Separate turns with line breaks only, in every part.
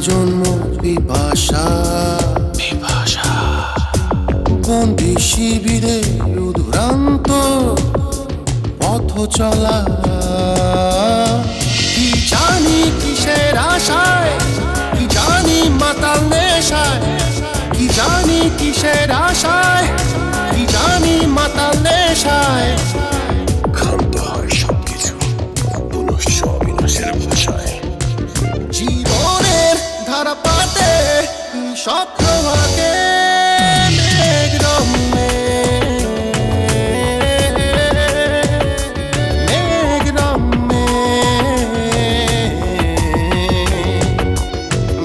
জন্ম পিপাসা পিপাসা বন্দি শিবিরে উদুরান্ত পথ চলা কি জানি কিসের আশায় কি জানি মাতাল নেশায় কি জানি কিসের আশায় কি জানি মাতাল নেশায়
ক্ষান্ত হয় সবকিছু পুনশ্চ অবিনাশের ভাষায়
জীবনের ধারা পাতে স্বপ্ন ভাগে মেঘরম্যে মেঘরম্যে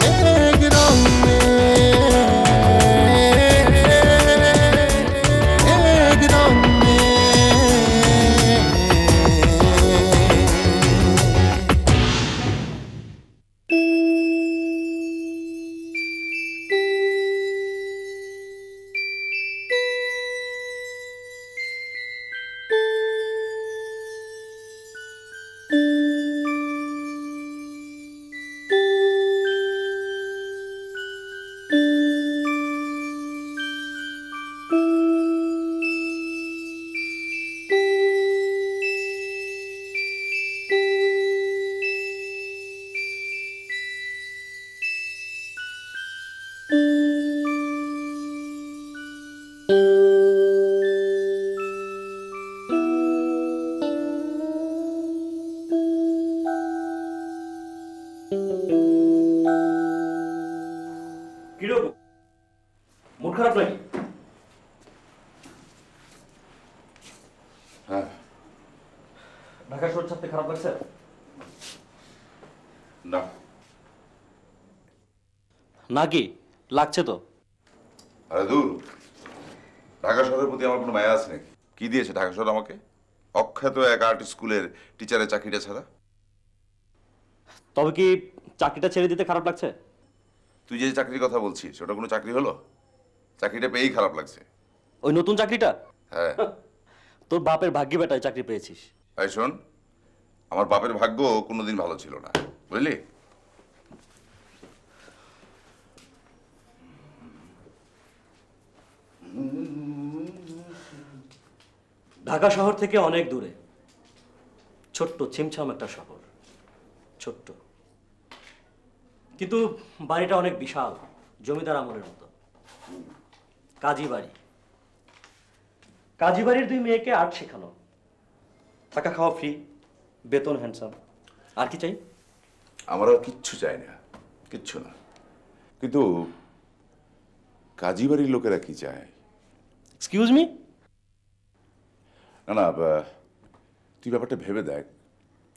মেঘরম্যে মেঘরম্যে
মুড খারাপ নাকি?
হ্যাঁ।
ঢাকা শহর ছাড়তে খারাপ লাগছে?
না।
নাকি লাগছে তো?
আরে দূর, ঢাকা শহরের প্রতি আমার কোনো মায়া আছে নাকি? কি দিয়েছে ঢাকা শহর আমাকে? অখ্যাত এক আর্ট স্কুলের টিচারের চাকরিটা ছাড়া।
তবে কি চাকরিটা ছেড়ে দিতে খারাপ লাগছে?
তুই যে চাকরির কথা বলছিস ওটা কোনো চাকরি হলো? চাকরিটা পেয়েই খারাপ লাগছে।
ওই নতুন চাকরিটা?
হ্যাঁ।
তোর বাপের ভাগ্যে বেটায় চাকরি পেয়েছিস।
তাই শোন, আমার বাপের ভাগ্য কোনোদিন ভালো ছিল না, বুঝলি?
ঢাকা শহর থেকে অনেক দূরে ছোট্ট ছিমছাম একটা শহর, ছোট্ট কিন্তু বাড়িটা অনেক বিশাল, জমিদার আমলের মতো। কাজী বাড়ি, কাজী বাড়ির 2 মেয়েকে আর্ট শেখানো, থাকা খাওয়া ফ্রি, বেতন হ্যান্ডসাম। আর কি চাই?
আমার আর কিচ্ছু চাই না, কিচ্ছু না। কিন্তু কাজী বাড়ির লোকেরা কি চায়?
Excuse me?
না না, তুই ব্যাপারটা ভেবে দেখ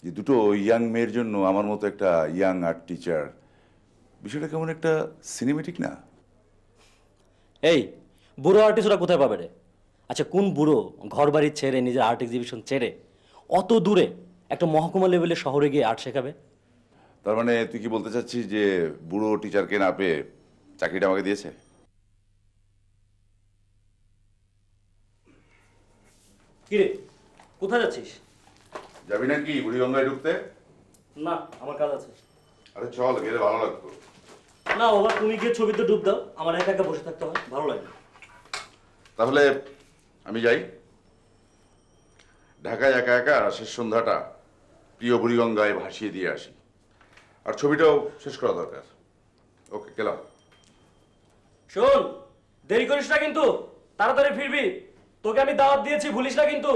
যে দুটো ইয়াং মেয়ের জন্য আমার মতো একটা ইয়াং আর্ট টিচার, বিষয়টা কেমন একটা সিনেমেটিক না?
এই বুড়ো আর্টিস্টরা কোথায় পাবে রে? আচ্ছা কোন বুড়ো ঘর বাড়ি ছেড়ে নিজের আর্ট এক্সিবিশন ছেড়ে অত দূরে একটা মহকুমা লেভেলের শহরে গিয়ে আর্ট শেখাবে?
তার মানে তুই কি বলতে চাচ্ছিস যে বুড়ো টিচারকে না পেয়ে চাকরিটা আমাকে দিয়েছে?
কিরে কোথায় যাচ্ছিস?
যাবি নাকি বুড়িগঙ্গায় ঢুকতে?
না আমার কাজ আছে।
আরে চল, গেলে ভালো লাগতো।
না বাবা, তুমি গিয়ে ছবিতে ডুব দাও, আমার একা একা বসে থাকতে হয়, ভালো লাগে না।
তাহলে আমি যাই ঢাকায় একা একা শেষ সন্ধ্যাটা প্রিয় বুড়িগঙ্গায় ভাসিয়ে দিয়ে আসি, আর ছবিটাও শেষ করা দরকার। ওকে, গেলাম।
শোন, দেরি করিস না কিন্তু, তাড়াতাড়ি ফিরবি। তোকে আমি দাওয়াত দিয়েছি, ভুলিস না কিন্তু।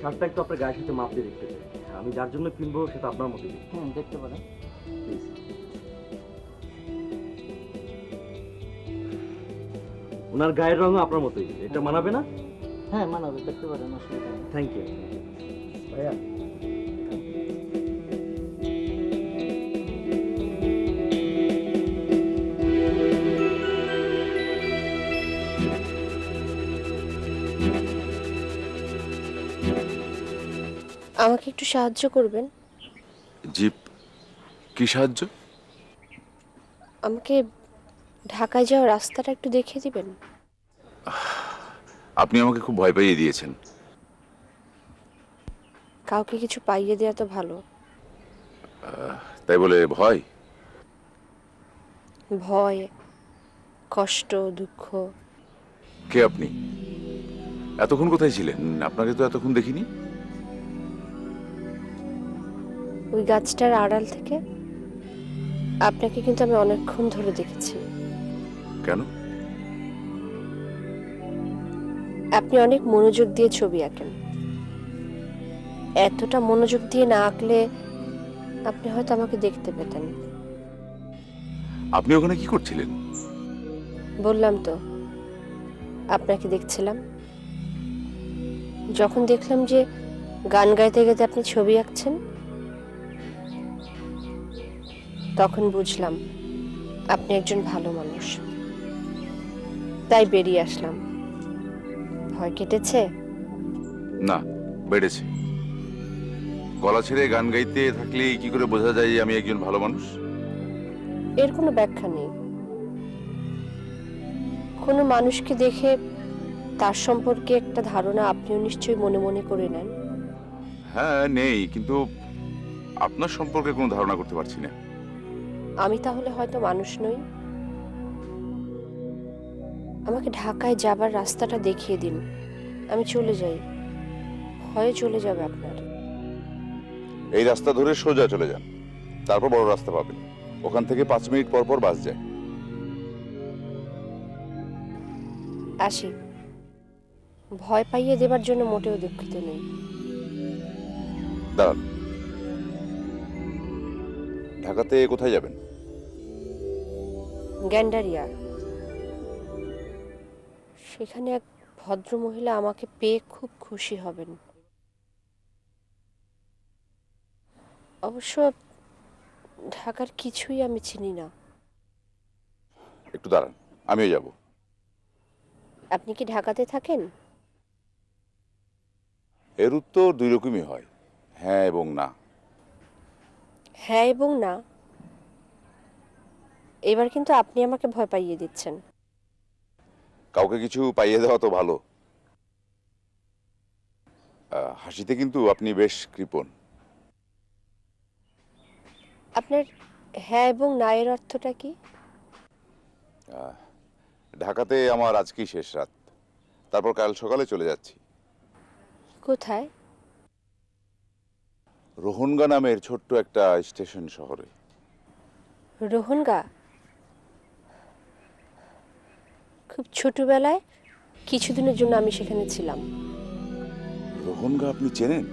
শার্টটা একটু আপনার গায়ের সাথে মাপ দিয়ে দেখতে চাই। আমি যার জন্য কিনবো সেটা আপনার মতোই দেখতে।
হুম, দেখতে পারেন।
প্লিজ। ওনার গায়ের রঙও আপনার মতোই, এটা মানাবে না?
হ্যাঁ, মানাবে, দেখতে পারেন, অসুবিধা নেই।
থ্যাংক ইউ ভাইয়া।
আমাকে একটু সাহায্য করবেন?
জিপ কি সাহায্য?
আমাকে ঢাকায় যাওয়ার রাস্তাটা একটু দেখিয়ে দিবেন?
আপনি আমাকে খুব ভয় পাইয়ে দিয়েছেন।
কাউকে কিছু পাইয়ে দেওয়া তো ভালো।
তাই বলে ভয়?
ভয়, কষ্ট, দুঃখ।
কে আপনি? এতক্ষণ কোথায় ছিলেন? আপনাকে তো এতক্ষণ দেখিনি।
ওই গাছটার আড়াল থেকে আপনাকে কিন্তু আমি অনেকক্ষণ ধরে দেখেছি।
কেন?
আপনি অনেক মনোযোগ দিয়ে ছবি আঁকেন। এতটা মনোযোগ দিয়ে না আঁকলে আপনি হয়তো আমাকে দেখতে পেতেন।
আপনি ওখানে কি করছিলেন?
বললাম তো, আপনাকে দেখছিলাম। যখন দেখলাম যে গান গাইতে গাইতে আপনি ছবি আঁকছেন, তখন বুঝলাম আপনি একজন ভালো মানুষ। তাই বেরিয়ে আসলাম। ভয় কেটেছে?
না, বেড়েছে। গলা ছেড়ে গান গাইতে থাকলে কি করে বোঝা যায় যে আমি একজন ভালো মানুষ?
এর কোনো ব্যাখ্যা নেই। কোনো মানুষকে দেখে তার সম্পর্কে একটা ধারণা আপনিও নিশ্চয়ই মনে মনে করে নেন।
হ্যাঁ, নেই, কিন্তু আপনার সম্পর্কে কোনো ধারণা করতে পারছি না।
আমি তাহলে হয়তো মানুষ নই। আমাকে ঢাকায় যাবার রাস্তাটা দেখিয়ে দিন, আমি চলে যাই। ভয়ে চলে যাবে আপনার।
এই রাস্তা ধরে সোজা চলে যান, তারপর বড় রাস্তা পাবেন। ওখান থেকে 5 মিনিট পর পর বাস যায়।
আসি। ভয় পাইয়ে দেবার জন্য মোটেও দুঃখিত নই।
দাঁড়ান, ঢাকাতে কোথায় যাবেন?
গ্যান্ডারিয়া। সেখানে এক ভদ্র মহিলা আমাকে পেয়ে খুব খুশি হবেন। অবশ্য ঢাকার কিছুই আমি চিনি না।
একটু দাঁড়ান, আমিও যাব।
আপনি কি ঢাকাতে থাকেন?
এর উত্তর 2 রকমই হয়, হ্যাঁ এবং না।
হ্যাঁ এবং না? এবার কিন্তু আপনি আমাকে ভয় পাইয়ে দিচ্ছেন।
কাউকে কিছু পাইয়ে দেওয়া তো ভালো। হাসিতে কিন্তু আপনি বেশ কৃপণ।
আপনার হ্যাঁ এবং না এর অর্থটা কি?
ঢাকাতে আমার আজকেই শেষ রাত, তারপর কাল সকালে চলে যাচ্ছি।
কোথায়?
রোহনগা নামের ছোট্ট একটা স্টেশন শহরে।
রোহনগা? খুব ছোটবেলায় কিছুদিনের জন্য আমি সেখানে ছিলাম।
রোহনগা আপনি চেনেন?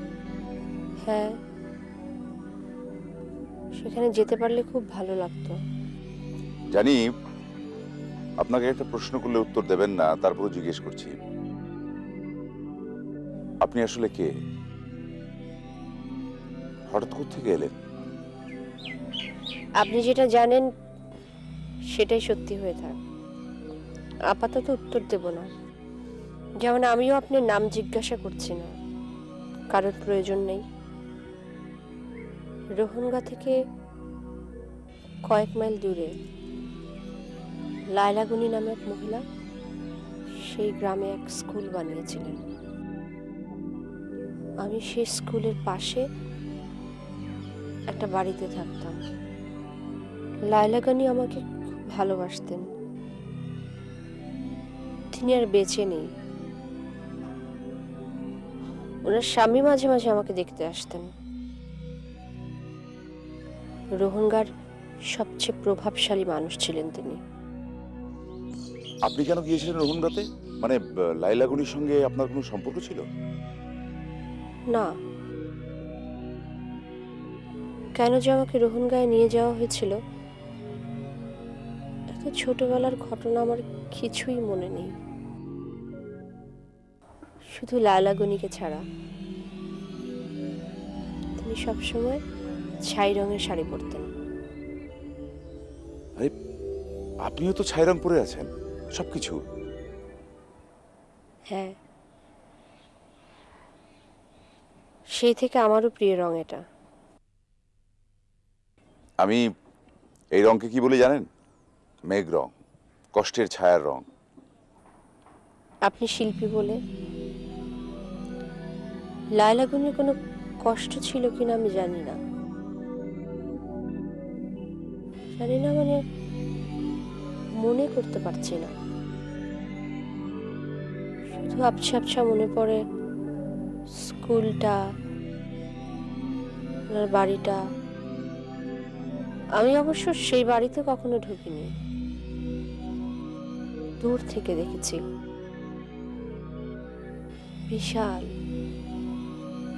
হ্যাঁ, সেখানে যেতে পারলে খুব ভালো লাগতো।
জানি আপনাকে একটা প্রশ্ন করলে উত্তর দেবেন না, তারপরও জিজ্ঞেস করছি, আপনি আসলে কে? হঠাৎ কোত্থেকে এলেন?
আপনি যেটা জানেন সেটাই সত্যি হয়ে থাক। আপাতত উত্তর দেব না। যেমন আমিও আপনার নাম জিজ্ঞাসা করছি না, কারোর প্রয়োজন নেই। রোহনগা থেকে কয়েক মাইল দূরে লায়লাগুনি নামে এক মহিলা সেই গ্রামে এক স্কুল বানিয়েছিলেন। আমি সেই স্কুলের পাশে একটা বাড়িতে থাকতাম। লায়লাগানি আমাকে খুব ভালোবাসতেন। তিনি আর বেঁচে নেই। ওনার স্বামী মাঝে মাঝে আমাকে দেখতে আসতেন। রোহনগার সবচেয়ে প্রভাবশালী মানুষ ছিলেন তিনি।
আপনি কেন গিয়েছিলেন রোহনগাতে? মানে লাইলাগুনির সঙ্গে আপনার কোনো সম্পর্ক ছিল?
না, কেন যে আমাকে রোহনগাঁয়ে নিয়ে যাওয়া হয়েছিল এত ছোটবেলার ঘটনা আমার কিছুই মনে নেই, শুধু লায়লা গনিকে ছাড়া। তিনি সবসময় ছাই রঙের শাড়ি পরতেন।
আরে আপনিও তো ছাই রং পরে আছেন সবকিছু।
হ্যাঁ, সেই থেকে আমারও প্রিয় রং এটা।
আমি এই রংকে কি বলি জানেন? মেঘ রং, কষ্টের ছায়ার রং।
আপনি শিল্পী বলে লায়লা গনির কোনো কষ্ট ছিল কিনা আমি জানি না, মানে মনে করতে পারছি না। শুধু আবছা আবছা মনে পড়ে স্কুলটা, ওনার বাড়িটা। আমি অবশ্য সেই বাড়িতে কখনো ঢুকিনি, দূর থেকে দেখেছি। বিশাল,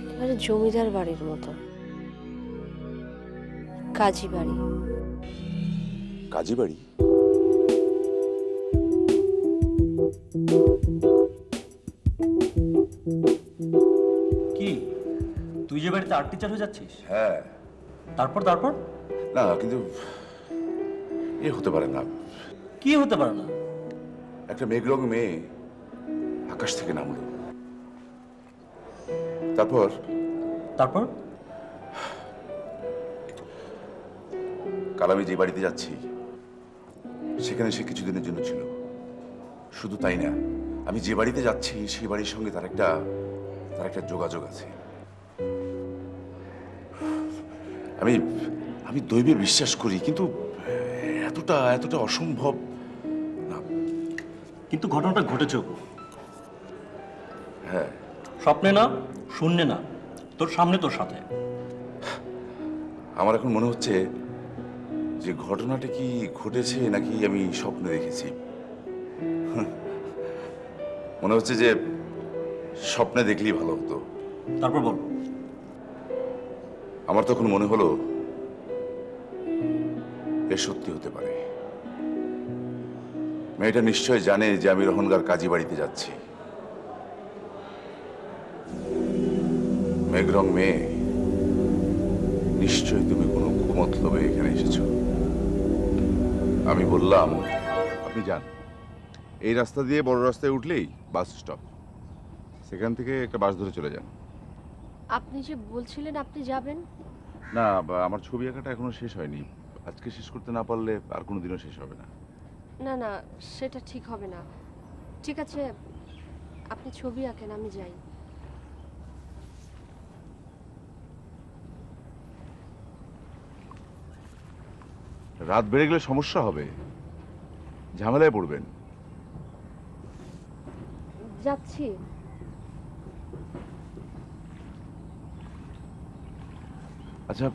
একেবারে জমিদার বাড়ির মতো। কাজী বাড়ি।
কাজী বাড়ি?
কি তুই যে বাড়িতে আর্ট টিচার হয়ে যাচ্ছিস?
হ্যাঁ।
তারপর
না কিন্তু এ হতে পারে না।
কি হতে পারে না?
একটা মেঘ রং মেয়ে আকাশ থেকে নামলো, তারপর কাল আমি যে বাড়িতে যাচ্ছি সেখানে সে কিছুদিনের জন্য ছিল। শুধু তাই না, আমি যে বাড়িতে যাচ্ছি সেই বাড়ির সঙ্গে তার একটা যোগাযোগ আছে। আমি দৈবে বিশ্বাস করি, কিন্তু এতটা অসম্ভব না।
কিন্তু ঘটনাটা ঘটেছে।
হ্যাঁ,
স্বপ্নে না, শূন্যে না, তোর সামনে, তোর সাথে।
আমার এখন মনে হচ্ছে যে ঘটনাটা কি ঘটেছে নাকি আমি স্বপ্নে দেখেছি। মনে হচ্ছে যে স্বপ্নে দেখলেই ভালো হতো।
তারপর বল।
আমার তখন মনে হলো এ সত্যি হতে পারে। মেয়েটা নিশ্চয় জানে যে আমি রোহনগার কাজী বাড়িতে যাচ্ছি। মেঘরং মেয়ে, নিশ্চয়ই তুমি কোনো কুমতলবে এখানে এসেছো। আমি বললাম,
আপনি যান, এই রাস্তা দিয়ে বড় রাস্তায় উঠলেই বাস স্টপ, সেখান থেকে একটা বাস ধরে চলে যান।
আপনি যে বলছিলেন আপনি যাবেন।
না, আমার ছবি আঁকাটা এখনো শেষ হয়নি। আজকে শেষ করতে না পারলে আর কোনোদিনও শেষ হবে না।
না না, সেটা ঠিক হবে না। ঠিক আছে, আপনি ছবি আঁকেন, আমি যাই।
রাত বেড়ে গেলে সমস্যা হবে, ঝামেলায় পড়বেন।
যাচ্ছি।
আচ্ছা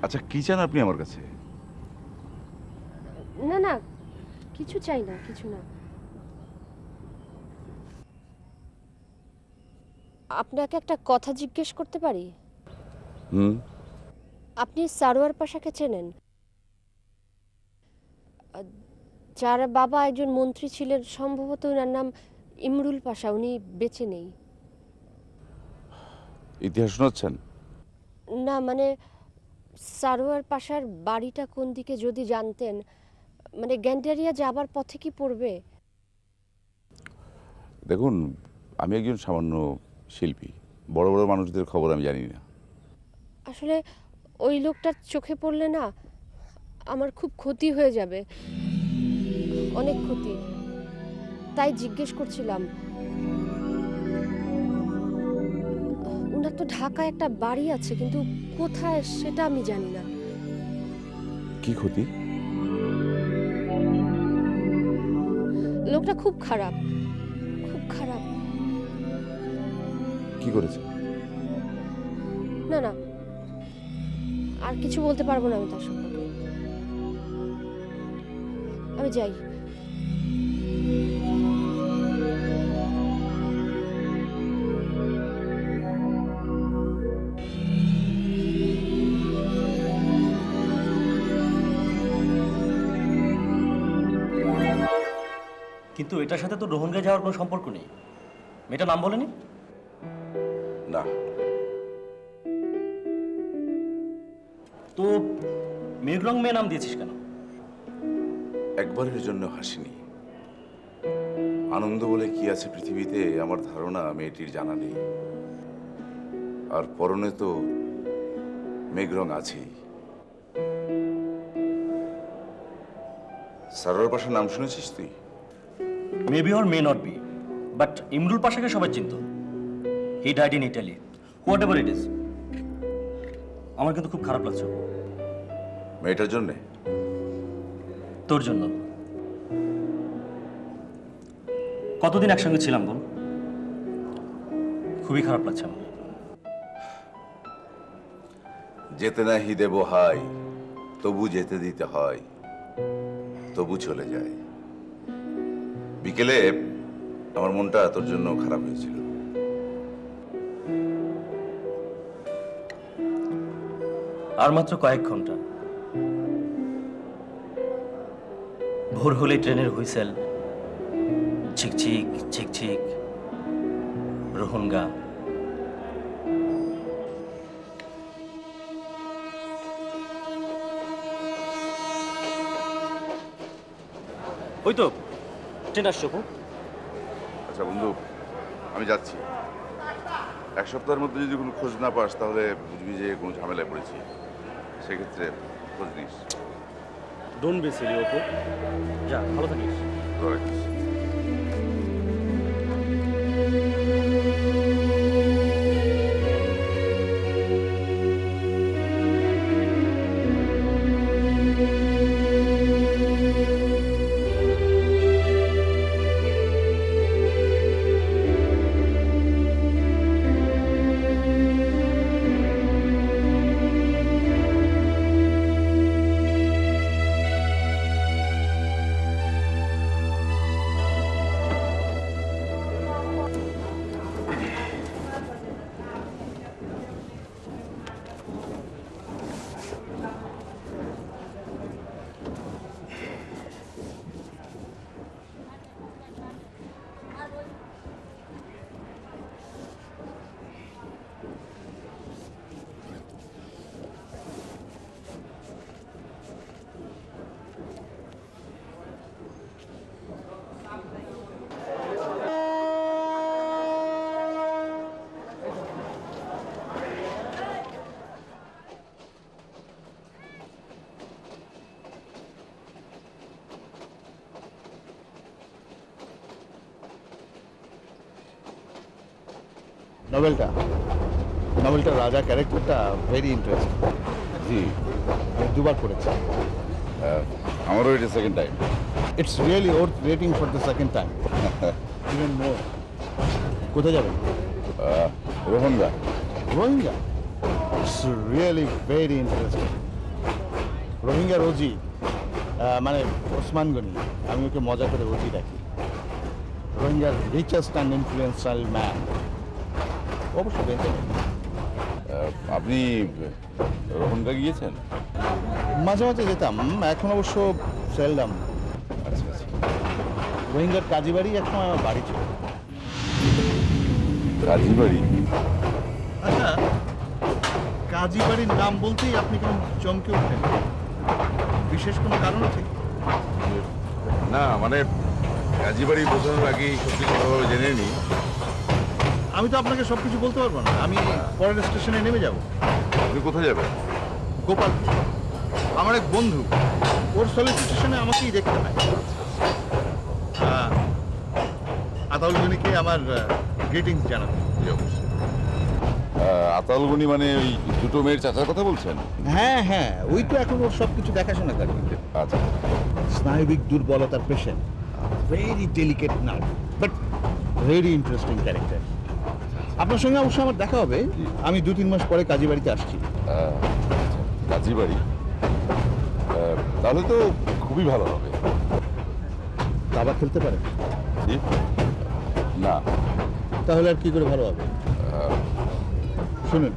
আচ্ছা, কি চান আপনি আমার কাছে?
না না, কিছু চাই না, কিছু না। আপনাকে একটা কথা জিজ্ঞেস করতে পারি?
হুম।
আপনি সারোয়ার পাশাকে চেনেন? যার বাবা একজন মন্ত্রী ছিলেন, সম্ভবত ওনার নাম ইমরুল পাশা। উনি বেঁচে নেই।
ইতিহাস শোনাচ্ছেন?
না মানে সারোয়ার পাশার বাড়িটা কোন দিকে যদি জানতেন। মানে গ্যান্ডারিয়া যাবার পথে কি পড়বে?
দেখুন, আমি একজন সামান্য শিল্পী, বড় বড় মানুষদের খবর আমি জানি না।
আসলে ওই লোকটার চোখে পড়লে না আমার খুব ক্ষতি হয়ে যাবে, অনেক ক্ষতি। তাই জিজ্ঞেস করছিলাম। ওনার তো ঢাকায় একটা বাড়ি আছে, কিন্তু কোথায় সেটা আমি জানি না।
কি ক্ষতি?
লোকটা খুব খারাপ, খুব খারাপ।
কি করেছে?
না না, আর কিছু বলতে পারবো না আমি তার সম্পর্কে। আমি যাই।
কিন্তু এটার সাথে তো রোহনগায় যাওয়ার কোনো সম্পর্ক নেই। মেয়েটার নাম বলেনি?
না,
তো মেঘরং মেয়ে নাম দিয়েছিস কেন?
একবারের জন্য হাসিনি। আনন্দ বলে কি আছে পৃথিবীতে আমার ধারণা মেয়েটির জানা নেই। আর পরনে তো মেঘরং আছেই। সারোয়ার পাশার নাম শুনেছিস তুই?
Maybe or may not be, but Imrul পাশাকে সবাই চিনত। He died in Italy, whatever it is. আমার কিন্তু খুব খারাপ লাগছে।
মেয়েটার জন্যে?
তোর জন্য। কতদিন একসঙ্গে ছিলাম বল? খুবই খারাপ লাগছে আমার।
যেতে নাহি দেব হাই, তবু যেতে দিতে হয়, তবু চলে যায়। বিকেলে আমার মনটা তোর জন্য খারাপ হয়েছিল।
আর মাত্র কয়েক ঘন্টা। ভোর হলে ট্রেনের হুইসেল, ঝিকঝিক ঝিকঝিক, রোহনগা। ওই তো ট্রেন আসছো।
আচ্ছা বন্ধু, আমি যাচ্ছি। এক সপ্তাহের মধ্যে যদি কোনো খোঁজ না পাস তাহলে বুঝবি যে কোনো ঝামেলায় পড়েছি। সেক্ষেত্রে খোঁজ নিস।
Don't be silly Apu. যা, ভালো থাকিস।
ভালো রাখিস।
নভেলটা রাজা ক্যারেক্টারটা ভেরি ইন্টারেস্টিং।
জি,
আমি দুবার পড়েছি।
আমারও এটা second time.
It's really worth rating for the second time, even more. কোথায় যাবেন?
রোহনগা।
Rohingya? It's really very interesting. Rohingya OG, মানে ওসমান গনি, আমি ওকে মজা করে ওজি ডাকি। রোহিঙ্গার রিচেস্ট অ্যান্ড ইনফ্লুয়েন্সিয়াল ম্যান। অবশ্য বেঁচে নেই।
আপনি রোহনগা গিয়েছেন?
মাঝে মাঝে যেতাম, এখন অবশ্য সেলডাম।
আচ্ছা আচ্ছা।
রোহিঙ্গার কাজীবাড়ি একসময় আমার বাড়ি ছিল।
কাজীবাড়ি?
আচ্ছা, কাজীবাড়ির নাম বলতেই আপনি কেমন চমকে উঠলেন? বিশেষ কোনো কারণ আছে?
না, মানে কাজীবাড়ি বোঝানোর আগেই সত্যি ভালোভাবে জেনে নিই।
আমি তো আপনাকে সব কিছু বলতে পারবো না। আমি পরের স্টেশনে নেমে যাব।
আপনি কোথায় যাবেন?
গোপাল, আমার এক বন্ধু, ওর সলিসিটেশনে আমাকেই দেখতে হয়। আতাউল গনিকে আমার গ্রিটিংস জানাবো।
জি, অবশ্যই। আতাউল গনি মানে ওই দুটো মেয়ের চাচার কথা বলছেন?
হ্যাঁ হ্যাঁ, ওই তো এখন ওর সব কিছু দেখাশোনা করে।
আচ্ছা।
স্নায়বিক দুর্বলতার patient, very delicate nerve, but very interesting character. আপনার সঙ্গে অবশ্যই আমার দেখা হবে। আমি 2-3 মাস পরে কাজীবাড়িতে আসছি।
কাজীবাড়ি? তাহলে তো খুবই ভালো হবে।
দাবা খেলতে পারেন?
জি না।
তাহলে আর কি করে ভালো হবে? শুনুন,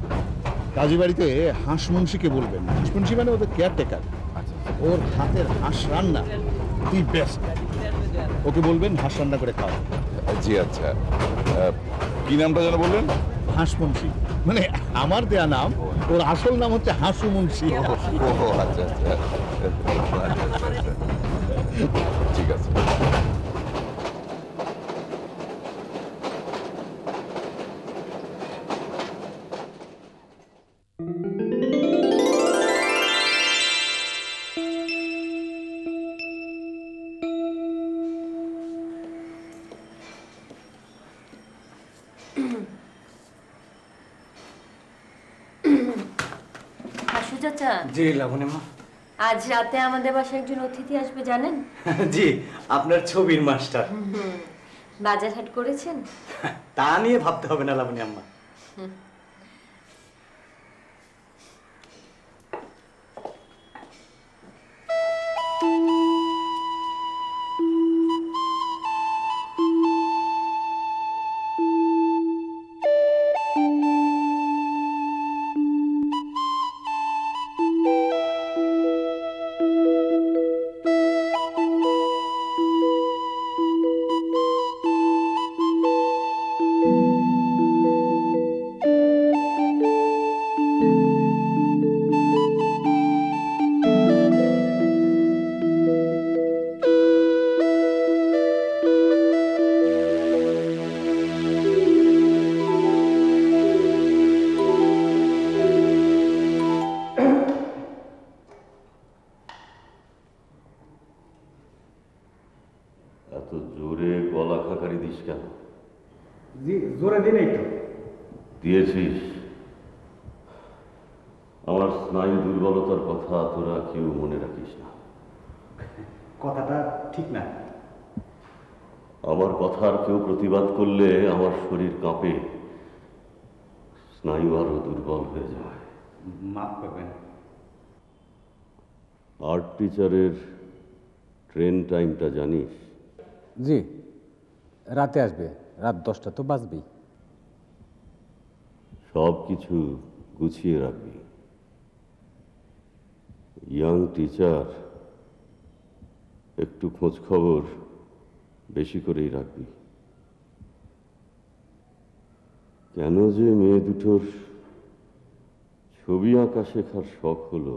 কাজীবাড়িতে হাঁস মুন্সিকে বলবেন। হাঁস মুন্সি মানে ওদের কেয়ারটেকার।
আচ্ছা।
ওর হাতের হাঁস রান্না দি বেস্ট। ওকে বলবেন হাঁস রান্না করে খাওয়া।
জি আচ্ছা, কি নামটা যেন বললেন?
হাঁসমুন্সি, মানে আমার দেয়া নাম, ওর আসল নাম হচ্ছে হাঁসু মুন্সি।
ও আচ্ছা আচ্ছা, ঠিক আছে।
হাসু চাচা,
জি লাবণী মা।
আজ রাতে আমাদের বাসায় একজন অতিথি আসবে জানেন?
জি, আপনার ছবির মাস্টার।
বাজার হাট করেছেন?
তা নিয়ে ভাবতে হবে না লাবণী আম্মা।
এত জোরে গলা খাকারি দিস কেন?
জি, জোরে দিলেই তো।
দিয়েছিস? আমার স্নায়ু দুর্বলতার কথা তোরা কেউ মনে রাখিস না।
কথাটা ঠিক না।
আমার কথার কেউ প্রতিবাদ করলে আমার শরীর কাঁপে, স্নায়ু আরো দুর্বল হয়ে যায়।
মাফ করবেন।
আর্ট টিচারের ট্রেন টাইমটা জানিস?
জি, রাতে আসবে, রাত 10টা তো বাজবেই।
সব কিছু গুছিয়ে রাখবি। ইয়াং টিচার, একটু খোঁজ খবর বেশি করেই রাখবি। কেন যে মেয়ে দুটোর ছবি আঁকা শেখার শখ হলো।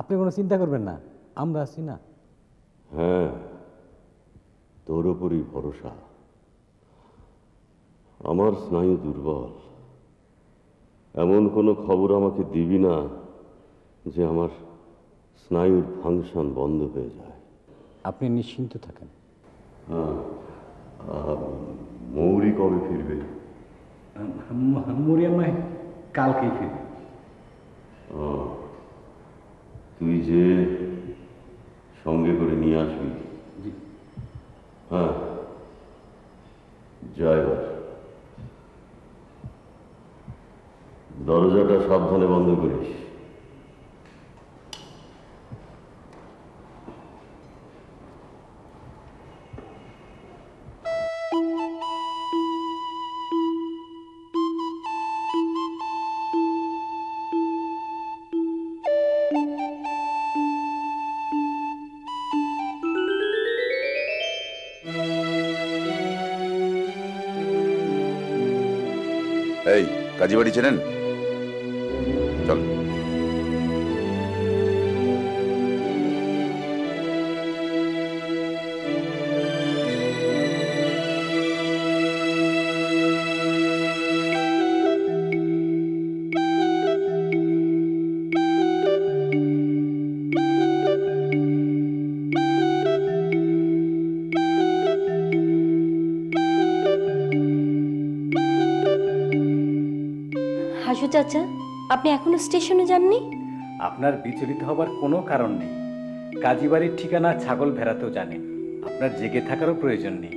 আপনি কোনো চিন্তা করবেন না, আমরা আছি না।
হ্যাঁ, তোর ওপরই ভরসা। আমার স্নায়ু দুর্বল, এমন কোনো খবর আমাকে দিবি না যে আমার স্নায়ুর ফাংশন বন্ধ হয়ে যায়।
আপনি নিশ্চিন্ত থাকেন।
হ্যাঁ, মৌরি কবে ফিরবে?
মরিয়াম্মায় কালকেই ফিরবে।
তুই যে সঙ্গে করে নিয়ে আসবি। হ্যাঁ, যা এবার। দরজাটা সাবধানে বন্ধ করিস।
এই কাজীবাড়ি চেনেন? চল।
হাসু চাচা, আপনি এখনো স্টেশনে যাননি?
আপনার বিচলিত হবার কোনো কারণ নেই। কাজীবাড়ির ঠিকানা ছাগল ভেড়াতেও জানে, আপনার জেগে থাকারও প্রয়োজন নেই।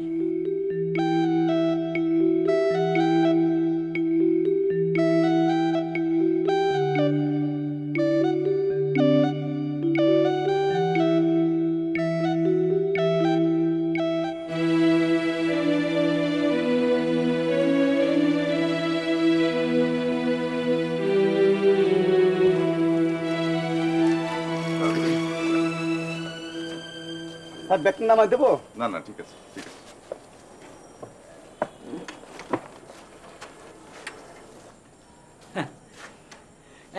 স্যার ব্যাগটা নামাই দেবো?
না না, ঠিক আছে ঠিক আছে।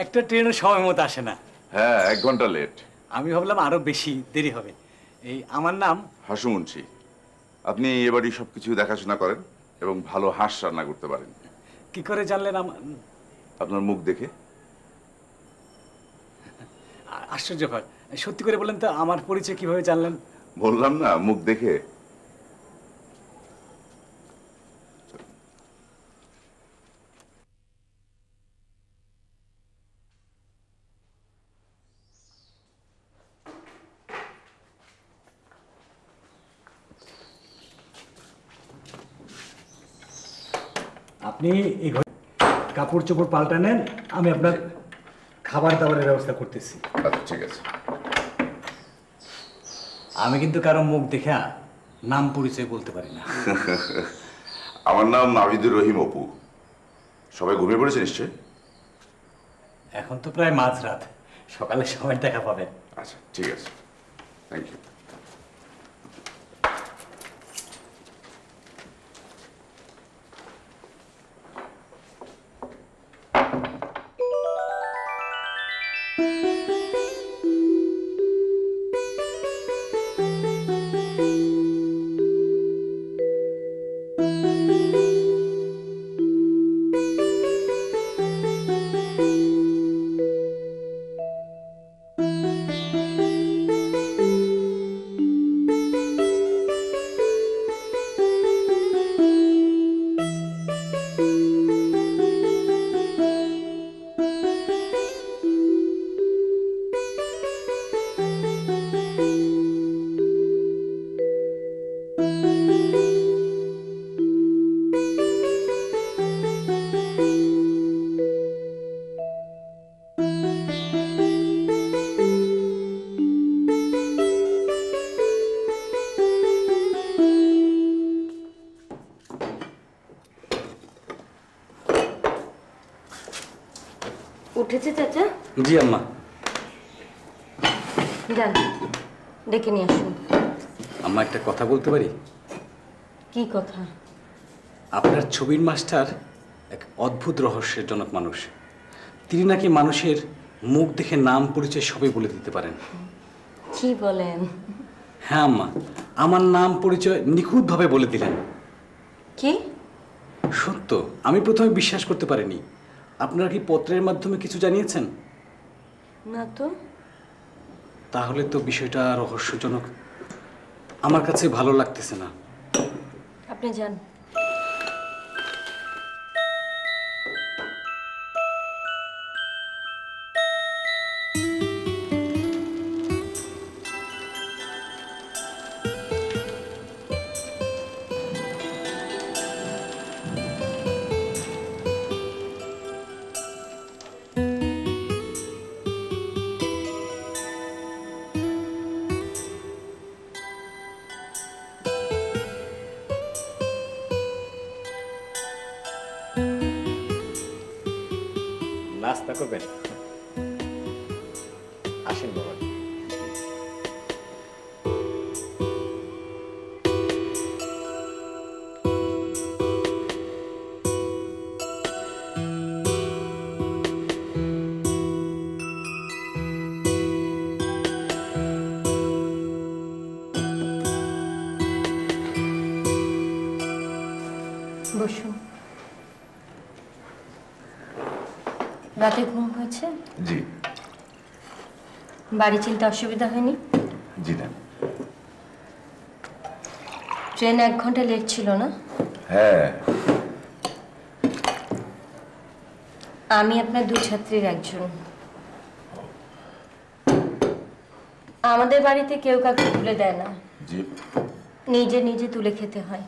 একটা ট্রেনের সময় মতো আসে না।
হ্যাঁ, 1 ঘন্টা লেট।
আমি ভাবলাম আরো বেশি দেরি হবে। এই আমার নাম
হাসু মুন্সি। আপনি এবারই সবকিছু দেখাশোনা করেন এবং ভালো হাঁস রান্না করতে পারেন।
কি করে জানলেন?
আপনার মুখ দেখে।
আশ্চর্যকর, সত্যি করে বলেন তো আমার পরিচয় কিভাবে জানলেন?
বললাম না, মুখ দেখে।
আপনি এই ঘরে কাপড় চোপড় পাল্টা নেন, আমি আপনার খাবার দাবারের ব্যবস্থা করতেছি।
আচ্ছা ঠিক আছে।
আমি কিন্তু কারো মুখ দেখে নাম পরিচয় বলতে পারি না।
আমার নাম আবিদুর রহিম অপু। সবাই ঘুমিয়ে পড়েছে নিশ্চয়?
এখন তো প্রায় মাঝরাত, সকালে সবাই দেখা পাবেন।
আচ্ছা ঠিক আছে, থ্যাংক ইউ।
উঠেছে চাচা?
জি আম্মা।
যান ডেকে নিয়ে আসুন।
আম্মা, একটা কথা বলতে পারি?
কি কথা?
আপনার ছবির মাস্টার এক অদ্ভুত রহস্যের জনক মানুষ। তিনি নাকি মানুষের মুখ দেখে নাম পরিচয় সবই বলে দিতে পারেন।
কি বলেন?
হ্যাঁ আম্মা, আমার নাম পরিচয় নিখুঁতভাবে বলে দিলেন।
কি?
সত্য, আমি প্রথমে বিশ্বাস করতে পারিনি। আপনারা কি পত্রের মাধ্যমে কিছু জানিয়েছেন?
না তো।
তাহলে তো বিষয়টা রহস্যজনক। আমার কাছে ভালো লাগতেছে না।
আপনি যান।
নাস্তা করবেন? আসেন বাবা।
বসুন। রাতে ঘুম হয়েছে?
জি।
বাড়ি চিনতে অসুবিধা হয়নি?
জি না।
ট্রেন 1 ঘন্টা লেট ছিল না?
হ্যাঁ।
আমি আপনার 2 ছাত্রীর একজন। আমাদের বাড়িতে কেউ কাউকে তুলে দেয় না,
জি।
নিজে নিজে তুলে খেতে হয়।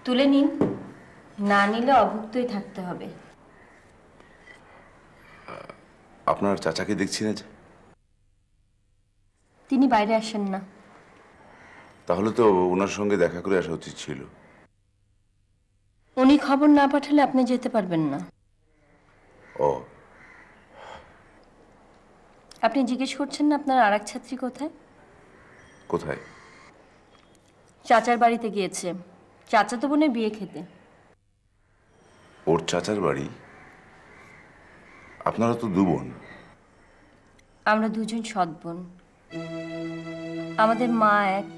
তুলে নিন, না নিলে অভুক্তই থাকতে হবে।
আপনার চাচাকে দেখছি না যে?
তিনি বাইরে আসেন না।
তাহলে তো ওনার সঙ্গে দেখা করে আসা উচিত ছিল।
উনি খবর না পাঠালে আপনি যেতে পারবেন না।
ও
আপনি জিজ্ঞেস করছেন না আপনার আরেক ছাত্রী কোথায়?
কোথায়?
চাচার বাড়িতে গিয়েছে, চাচাতো বোনের বিয়ে খেতে।
ওর চাচার বাড়ি? আপনারা তো দু বোন।
আমরা দুজন সৎ বোন। আমাদের মা এক,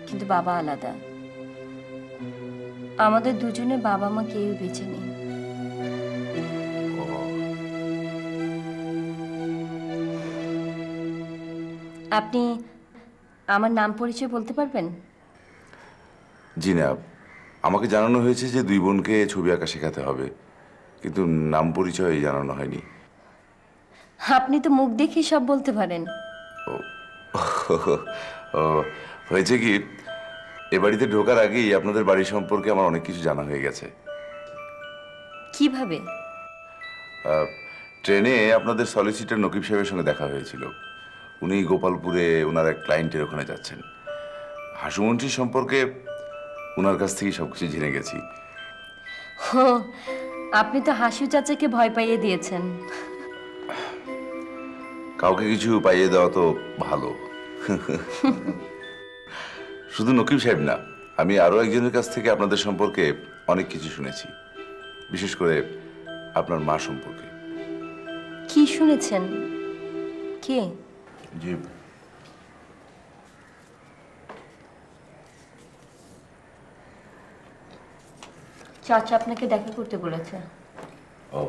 কিন্তু বাবা আলাদা। আমাদের দুজনে বাবা মা কেউ বেঁচে নেই। আপনি আমার নাম পরিচয় বলতে পারবেন?
জি না, আমাকে জানানো হয়েছে যে দুই বোনকে ছবি আঁকা শেখাতে হবে, কিন্তু নাম পরিচয় জানানো হয়নি।
আপনি তো মুখ দেখেই সব বলতে পারেন।
ও, হয়েছে কি, এ বাড়িতে ঢোকার আগেই আপনাদের বাড়ি সম্পর্কে আমার অনেক কিছু জানা হয়ে গেছে।
কিভাবে?
ট্রেনে আপনাদের সলিসিটর নকিব সাহেবের সঙ্গে দেখা হয়েছিল। উনি গোপালপুরে ওনার এক ক্লায়েন্টের ওখানে যাচ্ছেন। হাসুমন্ত্রী সম্পর্কে ওনার কাছ থেকেই সবকিছু জেনে গেছি।
ও, আপনি তো হাসু চাচাকে ভয় পাইয়ে দিয়েছেন।
কাউকে কিছু পাইয়ে দেওয়া তো ভালো। শুধু নকিব সাহেব না, আমি আরো একজনের কাছ থেকে আপনাদের সম্পর্কে অনেক কিছু শুনেছি, বিশেষ করে আপনার মা সম্পর্কে।
কি শুনেছেন? কে?
জি,
চাচা আপনাকে দেখা করতে বলেছে।
ও,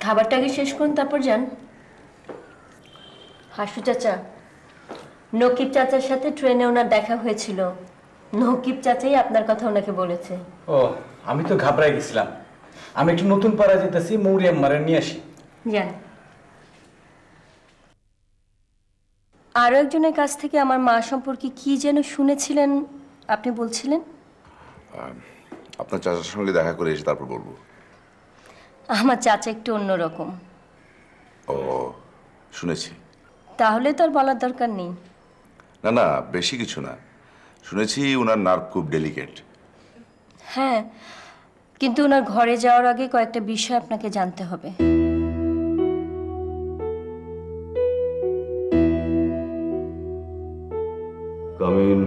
খাবারটা আগে শেষ করুন, তারপর যান। হাসু চাচা, নকিব চাচার সাথে ট্রেনে ওনার দেখা হয়েছিল। নকিব চাচাই আপনার কথা ওনাকে বলেছে।
ও, আমি তো ঘাবড়াই গেছিলাম। আমি একটু নতুন পাড়া যেতেছি, মৌরি আম্মারে নিয়ে আসি।
যান। আরো একজনের কাছ থেকে আমার মা সম্পর্কে কি যেন শুনেছিলেন, আপনি বলছিলেন?
আপনার চাচার সঙ্গে দেখা করে এসে তারপর বলবো।
আমার চাচা একটু অন্যরকম।
ও, শুনেছি।
তাহলে তো আর বলার দরকার নেই।
না না, বেশি কিছু না, শুনেছি ওনার নার্ভ খুব ডেলিকেট।
হ্যাঁ, কিন্তু ওনার ঘরে যাওয়ার আগে কয়েকটা বিষয় আপনাকে জানতে হবে।
কামিন।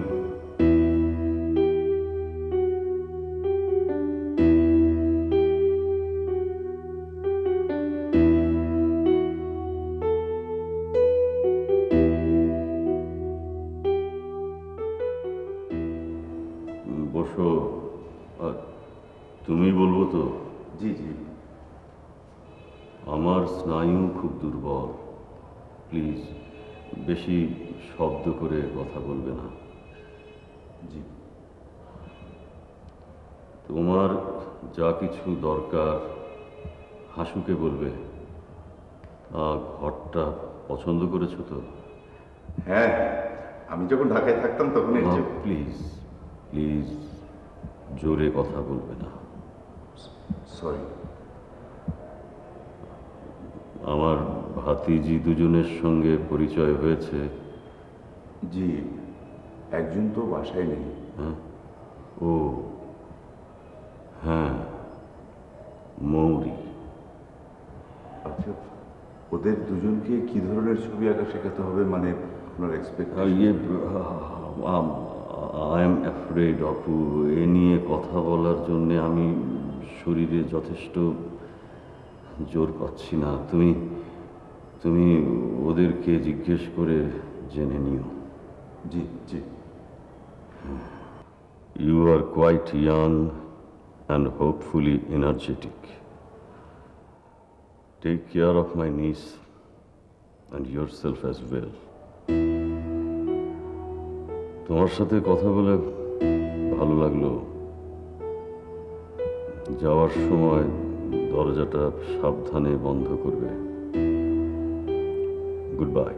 বসো। তুমি বলবো তো?
জি জি।
আমার স্নায়ু খুব দুর্বল, প্লিজ বেশি শব্দ করে কথা বলবে না।
জি।
তোমার যা কিছু দরকার হাসুকে বলবে। ঘরটা পছন্দ করেছো তো?
হ্যাঁ, আমি যখন ঢাকায় থাকতাম তখন
প্লিজ প্লিজ জোরে কথা বলবে না।
সরি।
আমার ভাতিজি দুজনের সঙ্গে পরিচয় হয়েছে।
জি, একজন তো বাসায় নেই।
ও হ্যাঁ, মৌরি।
আচ্ছা, ওদের দুজনকে কি ধরনের ছবি আঁকা শেখাতে হবে, মানে আপনার expectation?
I am afraid Apu, এ নিয়ে কথা বলার জন্য আমি শরীরে যথেষ্ট জোর পাচ্ছি না। তুমি তুমি ওদেরকে জিজ্ঞেস করে জেনে নিও।
জি জি।
You are quite young and hopefully energetic. Take care of my niece and yourself as well. তোমার সাথে কথা বলে ভালো লাগলো। যাওয়ার সময় দরজাটা সাবধানে বন্ধ করবে। Good bye.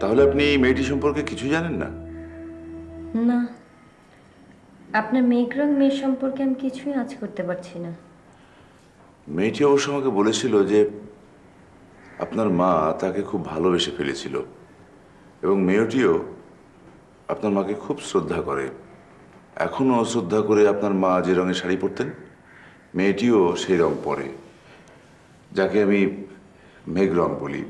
তাহলে আপনি এই মেয়েটি সম্পর্কে কিছু জানেন না?
না, আপনার মেঘরং মেয়ে সম্পর্কে আমি কিছুই আঁচ করতে পারছি না।
মেয়েটি অবশ্য আমাকে বলেছিল যে আপনার মা তাকে খুব ভালোবেসে ফেলেছিল, এবং মেয়েটিও আপনার মাকে খুব শ্রদ্ধা করে, এখনো শ্রদ্ধা করে। আপনার মা যে রঙের শাড়ি পরতেন, মেয়েটিও সেই রং পরে, যাকে আমি মেঘ রং বলি।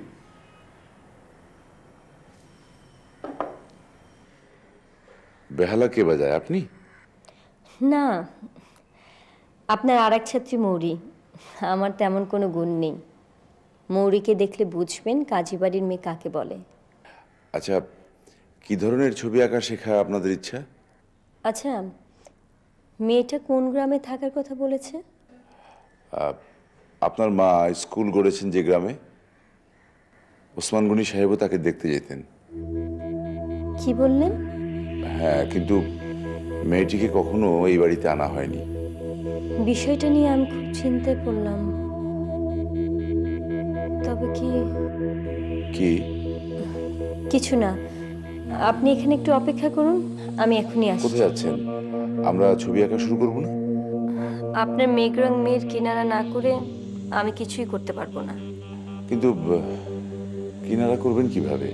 বেহালা কে বাজায়, আপনি?
না, আপনার আর এক ছাত্রী মৌরি। আমার তেমন কোনো গুণ নেই। মৌরিকে দেখলে বুঝবেন কাজী বাড়ির মেয়ে কাকে বলে।
আচ্ছা, কি ধরনের ছবি আঁকা শেখা আপনাদের ইচ্ছা?
আচ্ছা, মেয়েটা কোন গ্রামে থাকার কথা বলেছে?
আপনার মা স্কুল গড়েছেন যে গ্রামে, ওসমান গনি সাহেবও তাকে দেখতে যেতেন।
কি বললেন?
হ্যাঁ, কিন্তু মেয়েটিকে কখনো এই বাড়িতে আনা হয়নি।
বিষয়টা নিয়ে আমি খুব চিন্তায় পড়লাম। তবে কি
কি?
কিছু না, আপনি এখানে একটু অপেক্ষা করুন, আমি এখনই আসছি।
কোথায় যাচ্ছেন? আমরা ছবি আঁকা শুরু করব না?
আপনার মেঘরং মেয়ের কিনারা না করে আমি কিছুই করতে পারবো না।
কিন্তু কিনারা করবেন কিভাবে?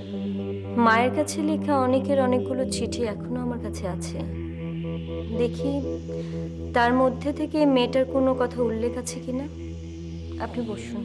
মায়ের কাছে লেখা অনেকের অনেকগুলো চিঠি এখনো আমার কাছে আছে। দেখি তার মধ্যে থেকে মেয়েটার কোনো কথা উল্লেখ আছে কিনা। আপনি বসুন।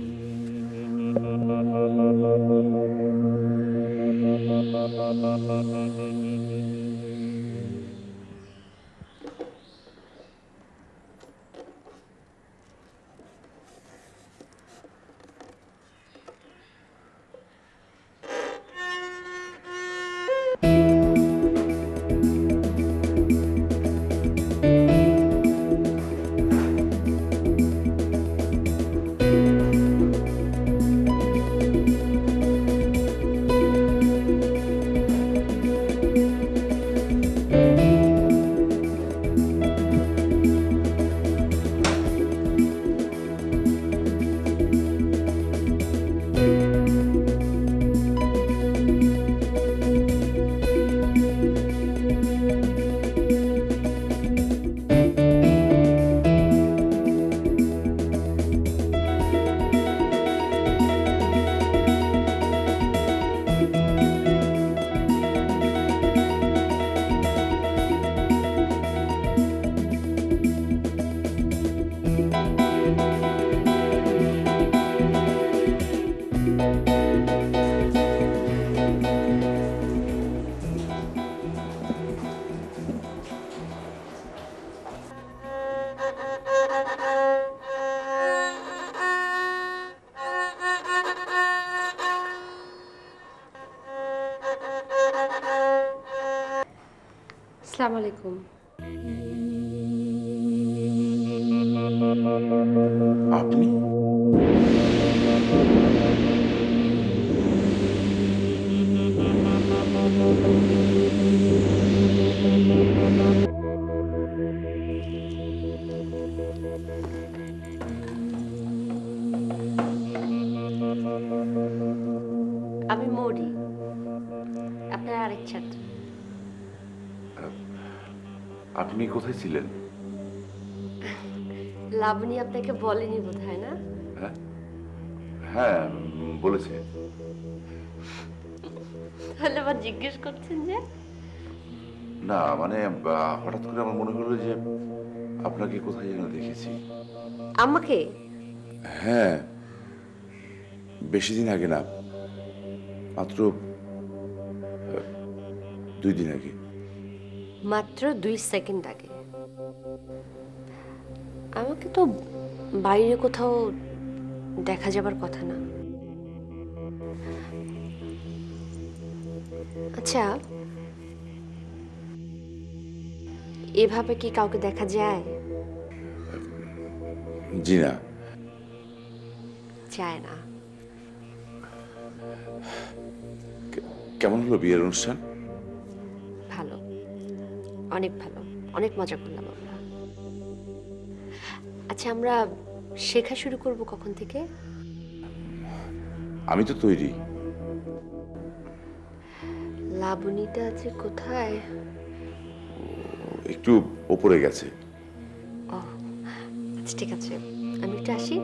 আসসালামু আলাইকুম।
আপনি?
আমি মৌরি, আপনার আরেক ছাত্র।
আপনি কোথায় ছিলেন?
লাবণী আপনাকে বলেনি বোধ হয়, না?
হ্যাঁ, হ্যাঁ, বলেছে।
তাহলে আবার জিজ্ঞেস করছেন যে?
না মানে হঠাৎ করে আমার মনে হলো যে আপনাকে কোথায় যেন দেখেছি।
আমাকে?
হ্যাঁ, বেশি দিন আগে না, মাত্র 2 দিন আগে।
মাত্র 2 সেকেন্ড আগে? আমাকে তো বাইরে কোথাও দেখা যাবার কথা না। আচ্ছা, এভাবে কি কাউকে দেখা যায়?
জি না।
যায় না।
কেমন হলো বিয়ের অনুষ্ঠান?
ভালো, অনেক ভালো, অনেক মজা করলাম আমরা। আচ্ছা, আমরা শেখা শুরু করব কখন থেকে?
আমি তো তৈরি।
লাবণীটা আছে কোথায়?
একটু ওপরে গেছে।
ও আচ্ছা, ঠিক আছে, আমি একটু আসি।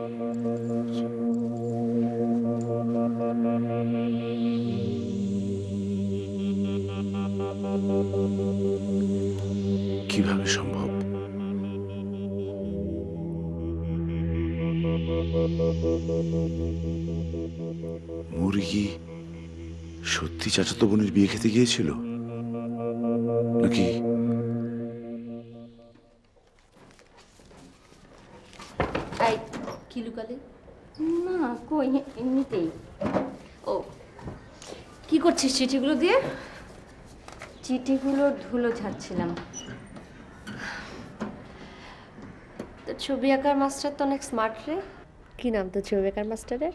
কিভাবে সম্ভব? মুরগি সত্যি চাচাতো বোনের বিয়ে খেতে গিয়েছিল নাকি?
এই কি লুকালে? না কই, এমনিতেই। ও
কি করছিস চিঠিগুলো দিয়ে?
চিঠিগুলোর ধুলো ঝাড়ছিলাম।
তোর ছবি আঁকার মাস্টার তো অনেক স্মার্ট রে। কি নাম তোর ছবি আঁকার মাস্টারের?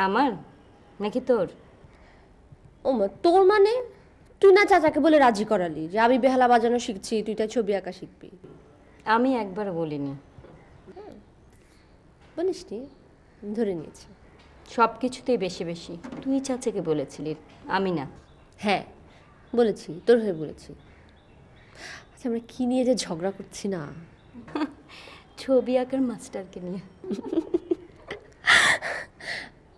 আমার নাকি তোর?
ও মা, তোর মানে? তুই না চাচাকে বলে রাজি করালি যে আমি বেহালা বাজানো শিখছি, তুই তাই ছবি আঁকা শিখবি?
আমি একবারও বলিনি।
বলিসনি? ধরে নিয়েছি।
সব কিছুতেই বেশি বেশি তুই চাচাকে বলেছিলি, আমি না।
হ্যাঁ বলেছি, তোর হয়ে বলেছি। আচ্ছা আমরা কি নিয়ে যে ঝগড়া করছি না?
ছবি আঁকার মাস্টারকে নিয়ে।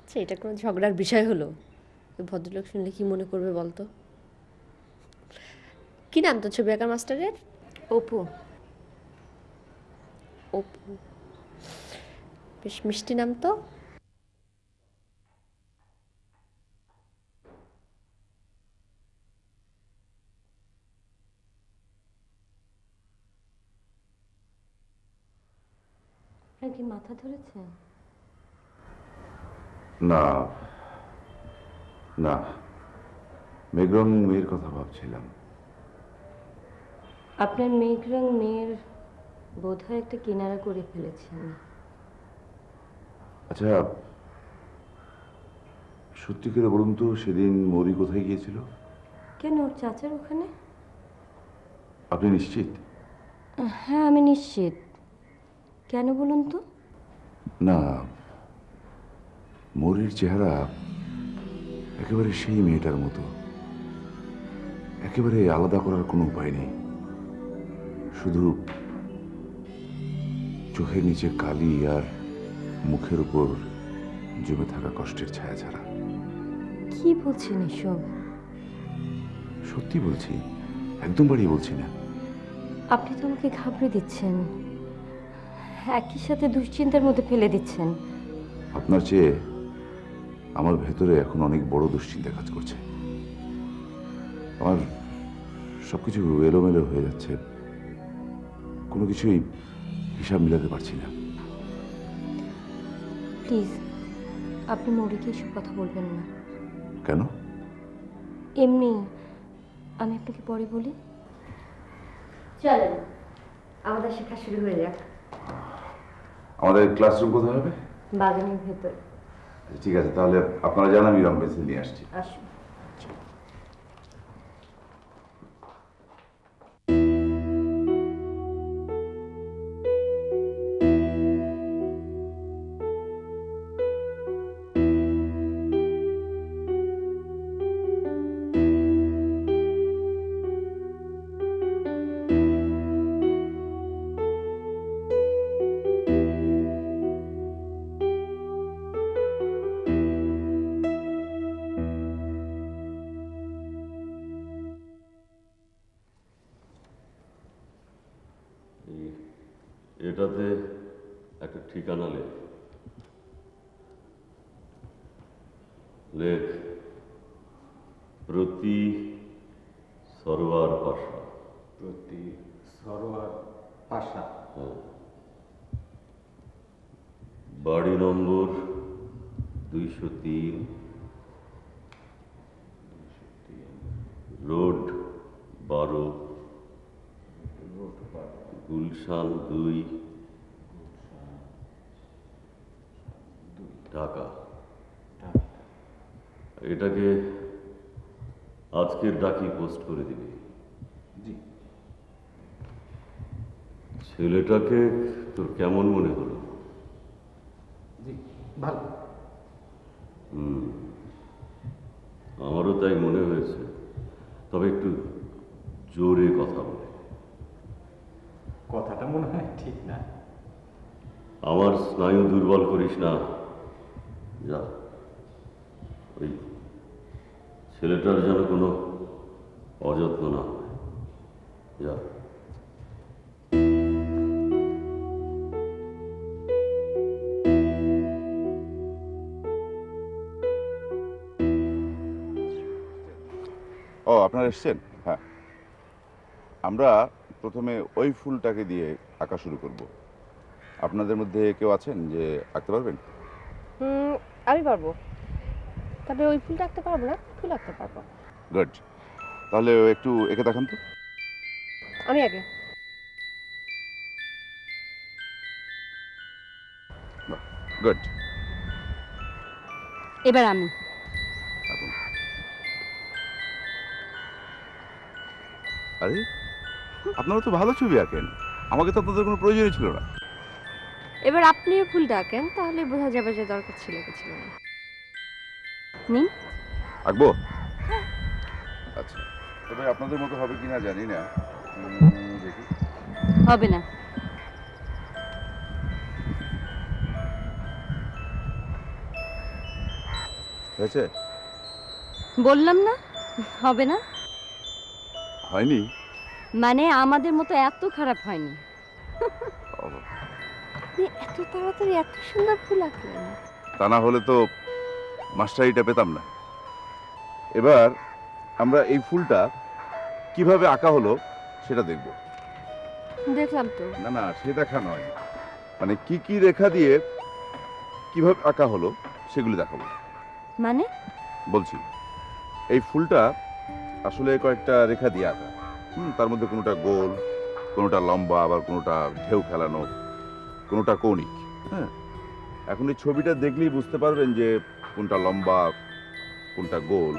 আচ্ছা এটা কোনো ঝগড়ার বিষয় হলো? ওই ভদ্রলোক শুনলে কি মনে করবে বলতো? কি নাম তোর ছবি আঁকার মাস্টারের?
অপু।
অপু, বেশ মিষ্টি নাম তো।
কি মাথা ধরেছে?
না না, মেঘরং মেয়ের কথা ভাবছিলাম।
আপনার মেঘরং মেয়ের বোধহয় একটা কিনারা করে ফেলেছি আমি।
আচ্ছা সত্যি করে বলুন তো, সেদিন মৌরি কোথায় গিয়েছিল?
কেন, ওর চাচার ওখানে।
আপনি নিশ্চিত?
হ্যাঁ আমি নিশ্চিত। কেন বলুন তো?
না, মৌরির চেহারা একেবারে সেই মেয়েটার মতো, একেবারে আলাদা করার কোনো উপায় নেই। শুধু চোখের নিচে কালি আর মুখের উপর জমে থাকা কষ্টের ছায়া ছাড়া।
কি বলছেন এসব?
সত্যি বলছি, একদম বাড়িয়ে বলছি না।
আপনি তো আমাকে ঘাবড়ে দিচ্ছেন, একই সাথে দুশ্চিন্তার মধ্যে ফেলে দিচ্ছেন।
আপনার চেয়ে আমার ভেতরে এখন অনেক বড় দুশ্চিন্তা কাজ করছে। আমার সবকিছু এলোমেলো হয়ে যাচ্ছে, কোনো কিছুই হিসাব মিলাতে পারছি না।
প্লিজ আপনি মৌরিকে এসব কথা বলবেন না।
কেন?
এমনি, আমি আপনাকে পরে বলি।
চলেন আমাদের শেখা শুরু হয়ে যাক।
আমাদের ক্লাসরুম কোথায় হবে?
বাগানের ভেতর।
ঠিক আছে, তাহলে আপনারা জান, আমি রং পেন্সিল নিয়ে আসছি।
আসুন।
এটাতে একটা ঠিকানা লেখ। লেখ প্রতি সরোয়ার পাশা।
প্রতি সরোয়ার পাশা।
বাড়ি নম্বর 203, রোড 12, গুলশান 2, ঢাকা। এটাকে আজকের ডাকি পোস্ট করে দিবি। ছেলেটাকে তোর কেমন মনে হলো?
ভালো।
আমারও তাই মনে হয়েছে, তবে একটু জোরে কথা বলে।
কথাটা মনে হয় ঠিক না।
আমার স্নায়ু দুর্বল করিস না। যা, ওই ছেলেটার যেন কোনো অযত্ন না হয়। যা।
ও আপনারা এসছেন? হ্যাঁ, আমরা প্রথমে ওই ফুলটাকে দিয়ে আঁকা শুরু করব। আপনাদের মধ্যে কেউ আছেন যে আঁকতে পারবেন?
আমি পারবো, তবে ওই ফুলটা আঁকতে পারবো না, ফুল আঁকতে পারবো।
গুড, তাহলে একটু এঁকে দেখান তো।
আমি আগে।
গুড।
এবার আমি।
আরে আপনারা তো ভালো ছবি আঁকেন, আমাকে তো আপনাদের কোনো প্রয়োজনই ছিল না।
এবার আপনিও ফুলটা আঁকেন, তাহলে বোঝা যাবে যে দরকার ছিল কি ছিল না।
নিন।
আঁকবো? আচ্ছা, তবে আপনাদের মতো হবে কিনা জানি না। দেখি।
হবে না।
হয়েছে?
বললাম না হবে না।
হয়নি?
মানে আমাদের মতো এত খারাপ হয়নি।
আপনি এত তাড়াতাড়ি এত সুন্দর ফুল আঁকলেন।
তা না হলে তো মাস্টারিটা পেতাম না। এবার আমরা এই ফুলটা কিভাবে আঁকা হলো সেটা দেখব।
দেখলাম তো।
না না, সে দেখা নয়, মানে কি কি রেখা দিয়ে কিভাবে আঁকা হলো সেগুলো দেখাবো।
মানে?
বলছি, এই ফুলটা আসলে কয়েকটা রেখা দিয়ে আঁকা। তার মধ্যে কোনোটা গোল, কোনোটা লম্বা, আবার কোনোটা ঢেউ খেলানো, কোনোটা কৌণিক। হ্যাঁ, এখন এই ছবিটা দেখলেই বুঝতে পারবেন যে কোনটা লম্বা, কোনটা গোল,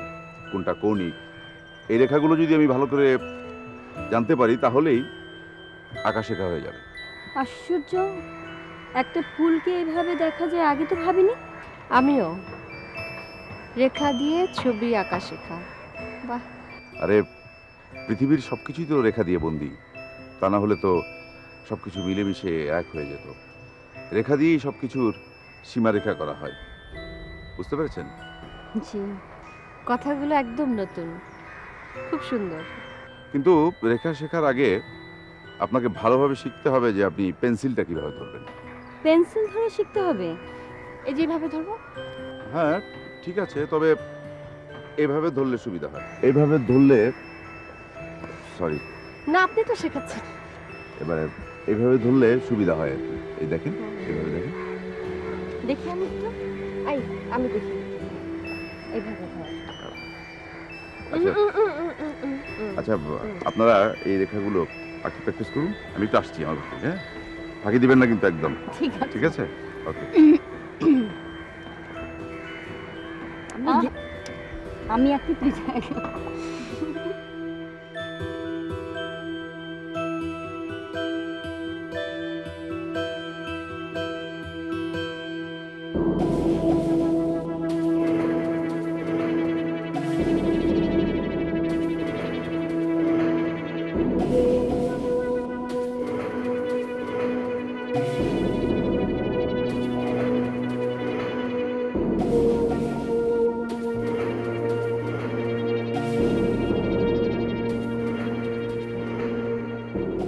কোনটা কৌণিক। এই রেখাগুলো যদি আমি ভালো করে জানতে পারি তাহলেই আঁকা শেখা হয়ে যাবে।
আশ্চর্য, একটা ফুলকে এইভাবে দেখা যায়, আগে তো ভাবিনি।
আমিও। রেখা দিয়ে ছবি আঁকা শেখা, বাহ।
আরে পৃথিবীর সবকিছুই তো রেখা দিয়ে বন্দি, তা না হলে তো সবকিছু মিলেমিশে এক হয়ে যেত। রেখা দিয়েই সবকিছুর সীমারেখা করা হয়, বুঝতে পেরেছেন?
জি।
কথাগুলো একদম নতুন, খুব সুন্দর।
কিন্তু রেখা শেখার আগে আপনাকে ভালোভাবে শিখতে হবে যে আপনি পেন্সিলটা কিভাবে ধরবেন।
পেন্সিল ধরে শিখতে হবে?
এই যেভাবে ধরবো?
হ্যাঁ ঠিক আছে, তবে এভাবে ধরলে সুবিধা হয়। এইভাবে ধরলে, সরি,
না আপনি তো শেখাচ্ছেন।
এবারে এইভাবে ধরলে সুবিধা হয় আর কি। এই দেখেন, এইভাবে দেখেন।
দেখি আমি একটু।
আমি দেখি এইভাবে ধর।
আচ্ছা আচ্ছা, আপনারা এই রেখাগুলো আঁকি প্র্যাকটিস করুন, আমি একটু আসছি আমার কাছে। হ্যাঁ, ফাঁকি দিবেন না কিন্তু একদম।
ঠিক আছে।
ঠিক আছে, ওকে।
আমি একটু যাই।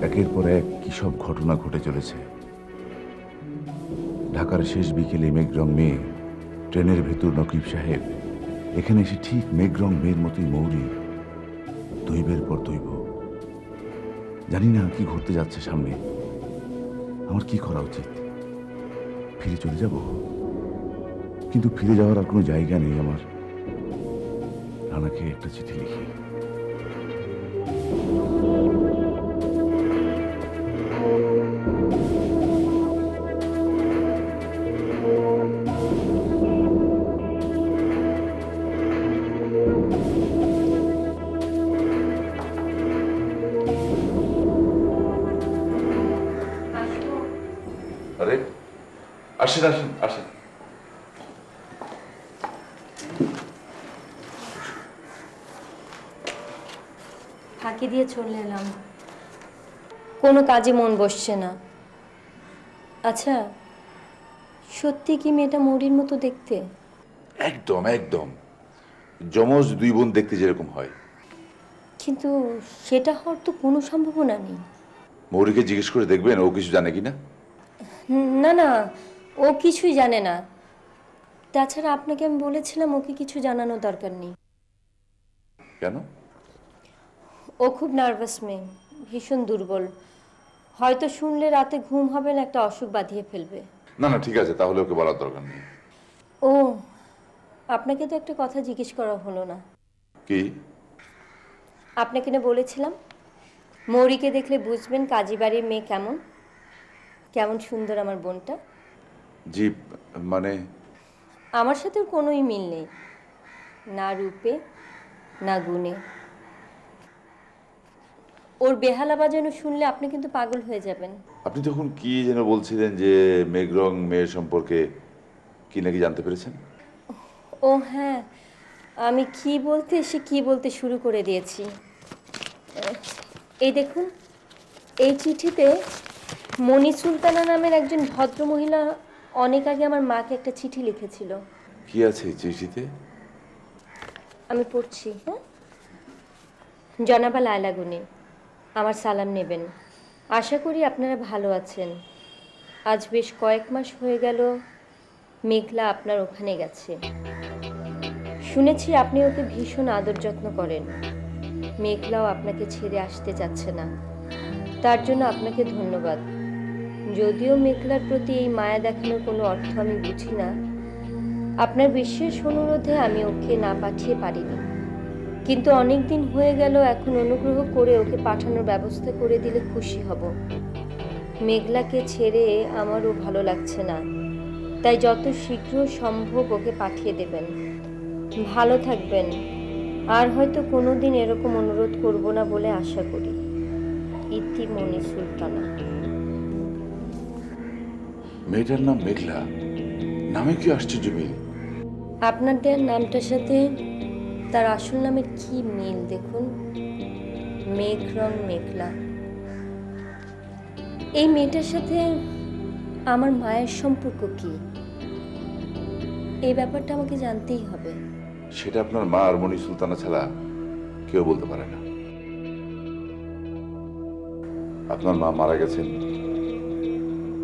একের পর এক কি সব ঘটনা ঘটে চলেছে। ঢাকার শেষ বিকেলে মেঘরং মেয়ে, ট্রেনের ভেতর নকিব সাহেব, এখানে এসে ঠিক মেঘরং মেয়ের মতোই মৌরি, দৈবের পর দৈব। জানি না কি ঘটতে যাচ্ছে সামনে। আমার কি করা উচিত? ফিরে চলে যাব? কিন্তু ফিরে যাওয়ার আর কোনো জায়গা নেই আমার। রানাকে একটা চিঠি লিখি। আরে আসেন আসেন আসেন।
ফাঁকি দিয়ে চলে এলাম, কোনো কাজে মন বসছে না। আচ্ছা, সত্যি কি মেয়েটা মৌরির মতো দেখতে?
একদম একদম, যমজ দুই বোন দেখতে যেরকম হয়।
কিন্তু সেটা হওয়ার তো কোনো সম্ভাবনা নেই।
মৌরিকে জিজ্ঞেস করে দেখবেন ও কিছু জানে কিনা।
না না, ও কিছুই জানে না। তাছাড়া আপনাকে আমি বলেছিলাম ওকে কিছু জানানোর দরকার নেই।
কেন?
ও খুব নার্ভাস মেয়ে, ভীষণ দুর্বল। হয়তো শুনলে রাতে ঘুম হবে না, একটা অসুখ বাঁধিয়ে ফেলবে।
না না, ঠিক আছে, তাহলে ওকে বলার দরকার নেই।
ও, আপনাকে তো একটা কথা জিজ্ঞেস করা হলো না।
কি?
আপনাকে না বলেছিলাম মৌরিকে দেখলে বুঝবেন কাজী বাড়ির মেয়ে কেমন কেমন সুন্দর আমার বোনটা।
জি, মানে
আমার সাথে ওর কোনোই মিল নেই, না রূপে না গুণে। ওর বেহালা বাজানো শুনলে আপনি কিন্তু পাগল হয়ে যাবেন।
আপনি তখন কি যেন বলছিলেন যে মেঘরং মেয়ের সম্পর্কে কি নাকি জানতে পেরেছেন?
ও হ্যাঁ, আমি কি বলতে এসে কি বলতে শুরু করে দিয়েছি। এই দেখুন, এই চিঠিতে মণি সুলতানা নামের একজন ভদ্রমহিলা অনেক আগে আমার মাকে একটা চিঠি লিখেছিল।
কি আছে এই চিঠিতে?
আমি পড়ছি। হ্যাঁ, জনাবা লায়লা গুনি, আমার সালাম নেবেন। আশা করি আপনারা ভালো আছেন। আজ বেশ কয়েক মাস হয়ে গেল মেঘলা আপনার ওখানে গেছে। শুনেছি আপনি ওকে ভীষণ আদর যত্ন করেন। মেঘলাও আপনাকে ছেড়ে আসতে চাচ্ছে না, তার জন্য আপনাকে ধন্যবাদ। যদিও মেঘলার প্রতি এই মায়া দেখানোর কোনো অর্থ আমি বুঝি না, আপনার বিশেষ অনুরোধে আমি ওকে না পাঠিয়ে পারিনি। কিন্তু অনেক দিন হয়ে গেল, এখন অনুগ্রহ করে ওকে পাঠানোর ব্যবস্থা করে দিলে খুশি হব। মেঘলাকে ছেড়ে আমারও ভালো লাগছে না, তাই যত শীঘ্র সম্ভব ওকে পাঠিয়ে দেবেন। ভালো থাকবেন, আর হয়তো কোনোদিন এরকম অনুরোধ করব না বলে আশা করি। ইতি মণি সুলতানা।
মেয়েটার নাম মেঘলা, নামে কি আশ্চর্য মিল!
আপনার দেওয়ার নামটার সাথে তার আসল নামের কি মিল দেখুন, মেঘরং মেঘলা। এই মেয়েটার সাথে আমার মায়ের সম্পর্ক কি, এই ব্যাপারটা আমাকে জানতেই হবে।
সেটা আপনার মা আর মণি সুলতানা ছাড়া কেউ বলতে পারে না। আপনার মা মারা গেছেন,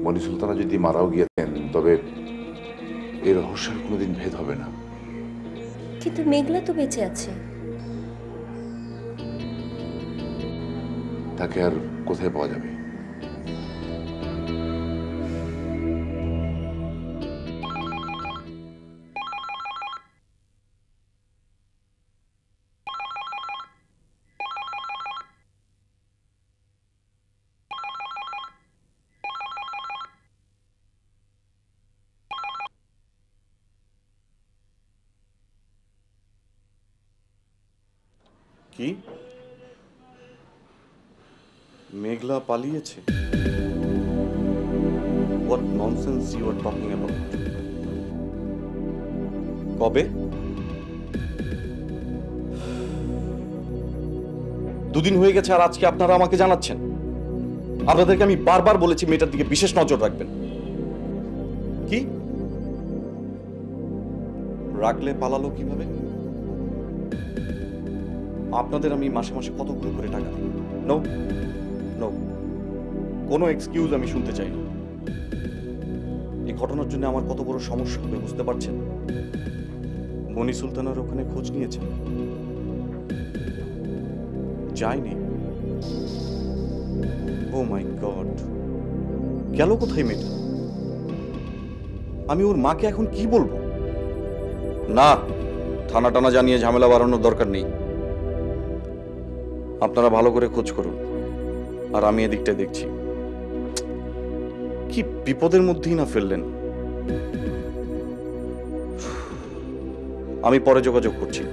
মণি সুলতানা যদি মারাও গিয়েছেন, তবে এই রহস্যের কোনোদিন ভেদ হবে না।
কিন্তু মেঘলা তো বেঁচে আছে।
তাকে আর কোথায় পাওয়া যাবে?
কি মেঘলা পালিয়েছে? What nonsense you are talking about? কবে? দুদিন হয়ে গেছে আর আজকে আপনারা আমাকে জানাচ্ছেন। আপনাদেরকে আমি বারবার বলেছি মেয়েটার দিকে বিশেষ নজর রাখবেন। কি রাখলে পালালো কিভাবে? আপনাদের আমি মাসে মাসে কতগুলো করে টাকা দিই? নো নো, কোনো এক্সকিউজ আমি শুনতে চাই না। এই ঘটনার জন্য আমার কত বড় সমস্যা হবে বুঝতে পারছেন? মণি সুলতানার ওখানে খোঁজ নিয়েছেন? যায়নি। ও মাই গড, গেল কোথায় মেয়েটা? আমি ওর মাকে এখন কি বলবো? না, থানা টানা জানিয়ে ঝামেলা বাড়ানোর দরকার নেই। আপনারা ভালো করে খোঁজ করুন, আর আমি এদিকটা দেখছি। কি বিপদের মধ্যেই না ফেললেন। আমি পরে যোগাযোগ করছি।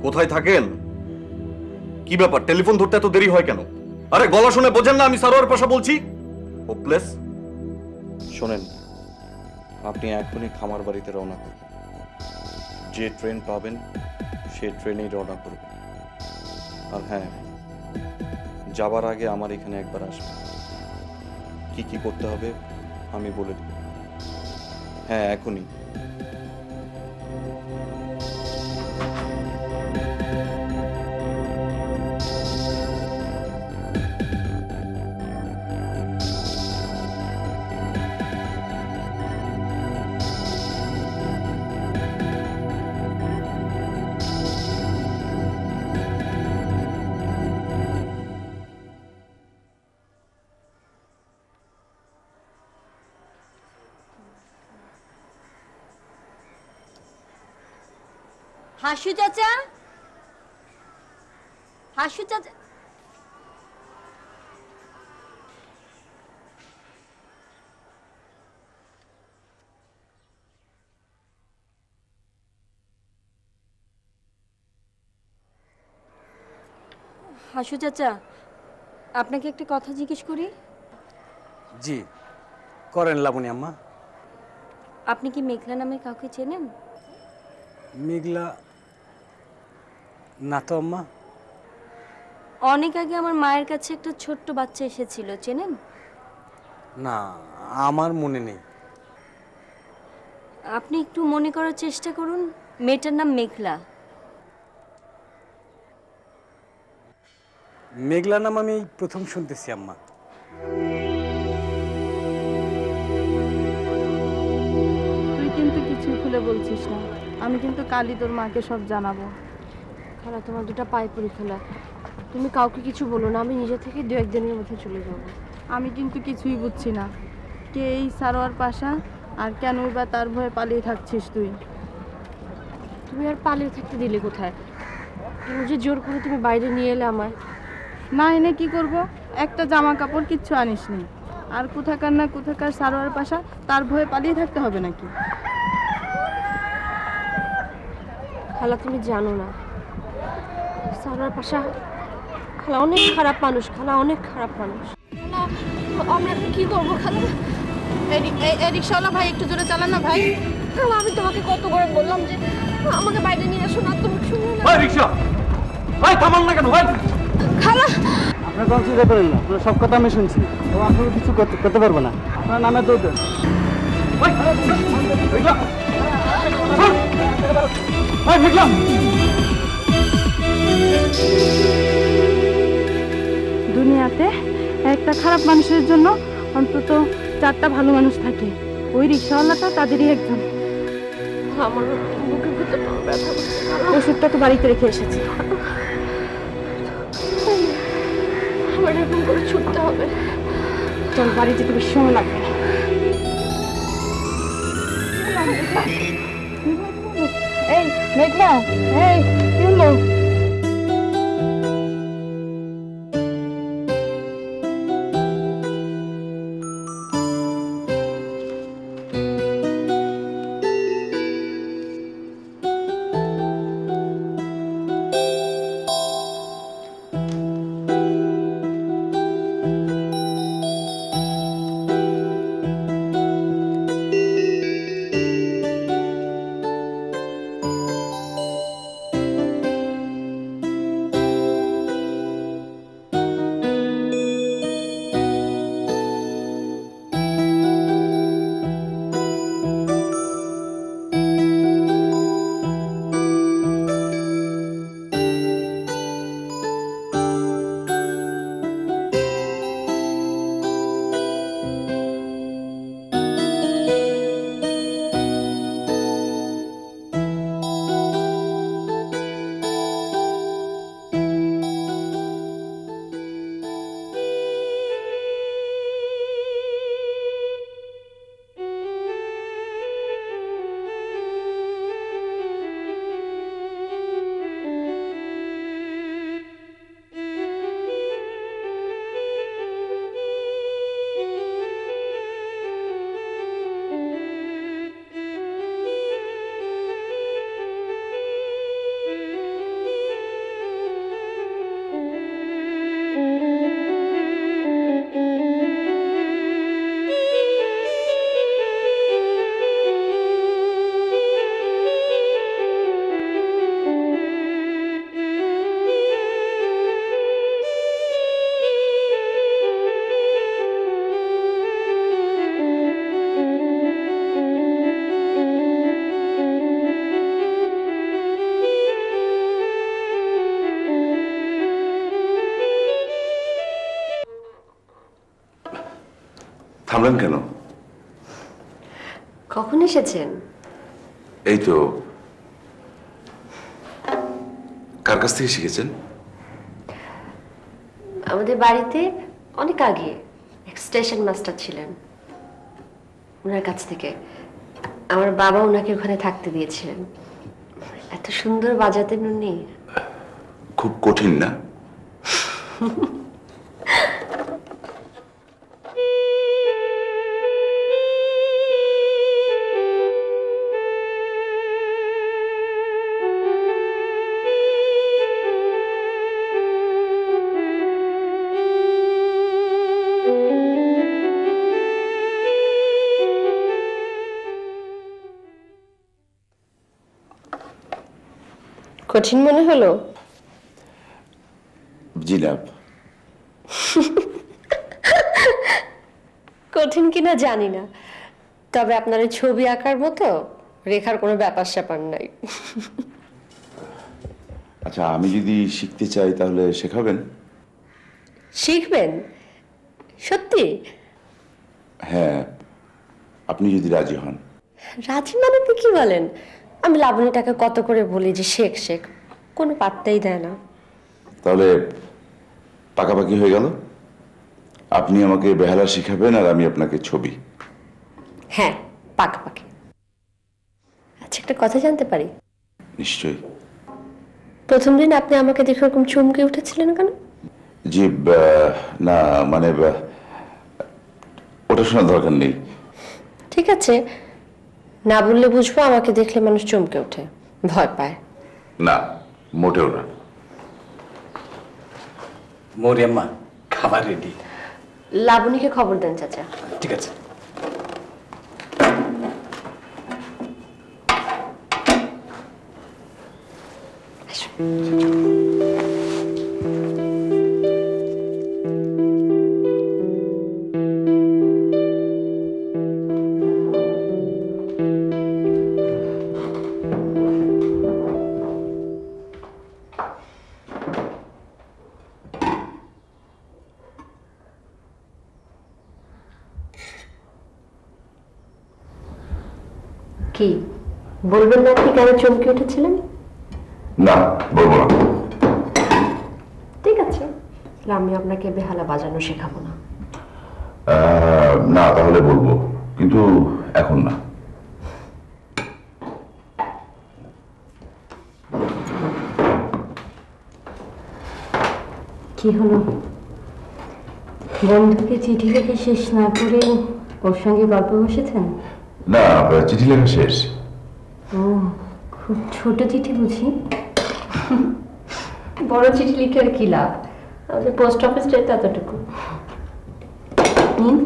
কোথায় থাকেন? কি ব্যাপার, টেলিফোন ধরতে এত দেরি হয় কেন? আরে গলা শুনে বোঝেন না আমি সারোয়ার পাশা বলছি? হোপলেস। শোনেন, আপনি এখনই খামার বাড়িতে রওনা করুন। যে ট্রেন পাবেন সে ট্রেনেই রওনা করবেন। আর হ্যাঁ, যাবার আগে আমার এখানে একবার আসবে। কি কি করতে হবে আমি বলে দিব। হ্যাঁ, এখনই।
হাসু চাচা, হাসু চাচা। হাসু চাচা, আপনাকে একটা কথা জিজ্ঞেস করি।
জি করেন লাবণী আম্মা।
আপনি কি মেঘলা নামে কাউকে চেনেন?
মেঘলা? না তো আম্মা।
অনেক আগে আমার মায়ের কাছে একটা ছোট্ট বাচ্চা এসেছিল, চেনেন?
না, আমার মনে নেই।
আপনি একটু মনে করার চেষ্টা করুন। মেয়েটার নাম মেঘলা।
মেঘলা নাম আমি এই প্রথম শুনতেছি আম্মা।
তুই কিন্তু কিছুই খুলে বলছিস না। আমি কিন্তু কালই তোর মাকে সব জানাবো।
খালা, তোমার দুটো পায়ে পড়ি খালা, তুমি কাউকে কিছু বলো না, আমি নিজে থেকে 2-1 দিনের মধ্যে চলে যাব।
আমি কিন্তু কিছুই বুঝছি না, কে এই সারোয়ার পাশা, আর কেনই বা তার ভয়ে পালিয়ে থাকছিস তুই?
তুমি আর পালিয়ে থাকতে দিলে কোথায়? তুমি যে জোর করে তুমি বাইরে নিয়ে এলে আমায়।
না এনে কি করব? একটা জামা কাপড় কিচ্ছু আনিসনি, আর কোথাকার না কোথাকার সারোয়ার পাশা, তার ভয়ে পালিয়ে থাকতে হবে নাকি?
খালা, তুমি জানো না সারার পাশা খালা অনেক খারাপ মানুষ, খালা অনেক খারাপ মানুষ। আমরা কি করবো খালা?
রিক্সাওয়ালা ভাই একটু জোরে চালান না ভাই।
খালা, আমি তোমাকে কত করে বললাম যে আমাকে বাইরে নিয়ে আসো না, তুমি শুনো না।
ভাই রিকশা, ভাই থামান না কেন ভাই?
খালা,
আপনার কোনো চিন্তা করেন না, আপনার সব কথা আমি শুনছি, তো আপনাকে কিছু করতে পারবো না। আপনার নামে দৌড় দেন।
ভাই রিকশা, ভাই রিকশা।
দুনিয়াতে একটা খারাপ মানুষের জন্য অন্তত 4টা ভালো মানুষ থাকে। ওই রিক্সাওয়ালাটা তাদেরই একজন।
আমার বুকের ভিতরে ব্যথা করছে।
ওষুধটা তো বাড়িতে রেখে এসেছি।
আমার এরকম করে ছুটতে হবে।
তোর বাড়ি যেতে বেশি সময় লাগবে না। এই মেঘনা, এই কি হলো?
থামলেন কেন?
কখন এসেছেন?
এই তো। কার কাছ থেকে শিখেছেন?
আমাদের বাড়িতে অনেক আগে এক স্টেশন মাস্টার ছিলেন, ওনার কাছ থেকে। আমার বাবা ওনাকে ওখানে থাকতে দিয়েছিলেন। এত সুন্দর বাজাতেন উনি।
খুব কঠিন না?
কঠিন মনে হলো?
জি না।
কঠিন কিনা জানি না, তবে আপনার এই ছবি আঁকার মতো রেখার কোনো ব্যাপার স্যাপার নাই।
আচ্ছা, আমি যদি শিখতে চাই তাহলে শেখাবেন?
শিখবেন? সত্যি?
হ্যাঁ, আপনি যদি রাজি হন।
রাজি মানে আপনি কি বলেন? আমি লাবণীটাকে কত করে বলি যে শেখ শেখ, কোনো পাত্তাই দেয় না।
তাহলে পাকাপাকি হয়ে গেল। আপনি আমাকে বেহালা শিখাবেন আর আমি আপনাকে ছবি।
হ্যাঁ, পাকাপাকি। আচ্ছা, একটা কথা জানতে পারি?
নিশ্চয়ই।
প্রথম দিন আপনি আমাকে দেখে ওরকম চমকে উঠেছিলেন কেন?
জি না, মানে ওটা শোনার দরকার নেই।
ঠিক আছে, না বললে বুঝবো আমাকে দেখলে মানুষ চমকে ওঠে, ভয় পায়।
না, মোটেও না।
মরিয়াম্মা, খাবার রেডি।
লাবণীকে খবর দেন চাচা।
ঠিক আছে।
কি বলবেন না আপনি কেন চমকে উঠেছিলেন?
না, বলবো না।
ঠিক আছে, আমি আপনাকে বেহালা বাজানো শেখাবো না।
না, তাহলে বলবো, কিন্তু এখন না।
কি হলো? বন্ধুকে চিঠি লিখে শেষ না করে ওর সঙ্গে গল্প বসেছেন?
না, চিঠি লেখা শেষ।
ও, খুব ছোট চিঠি বুঝি?
বড় চিঠি লিখে আর কি লাভ? আমাদের পোস্ট অফিসটাই তো এতটুকু।
নিন।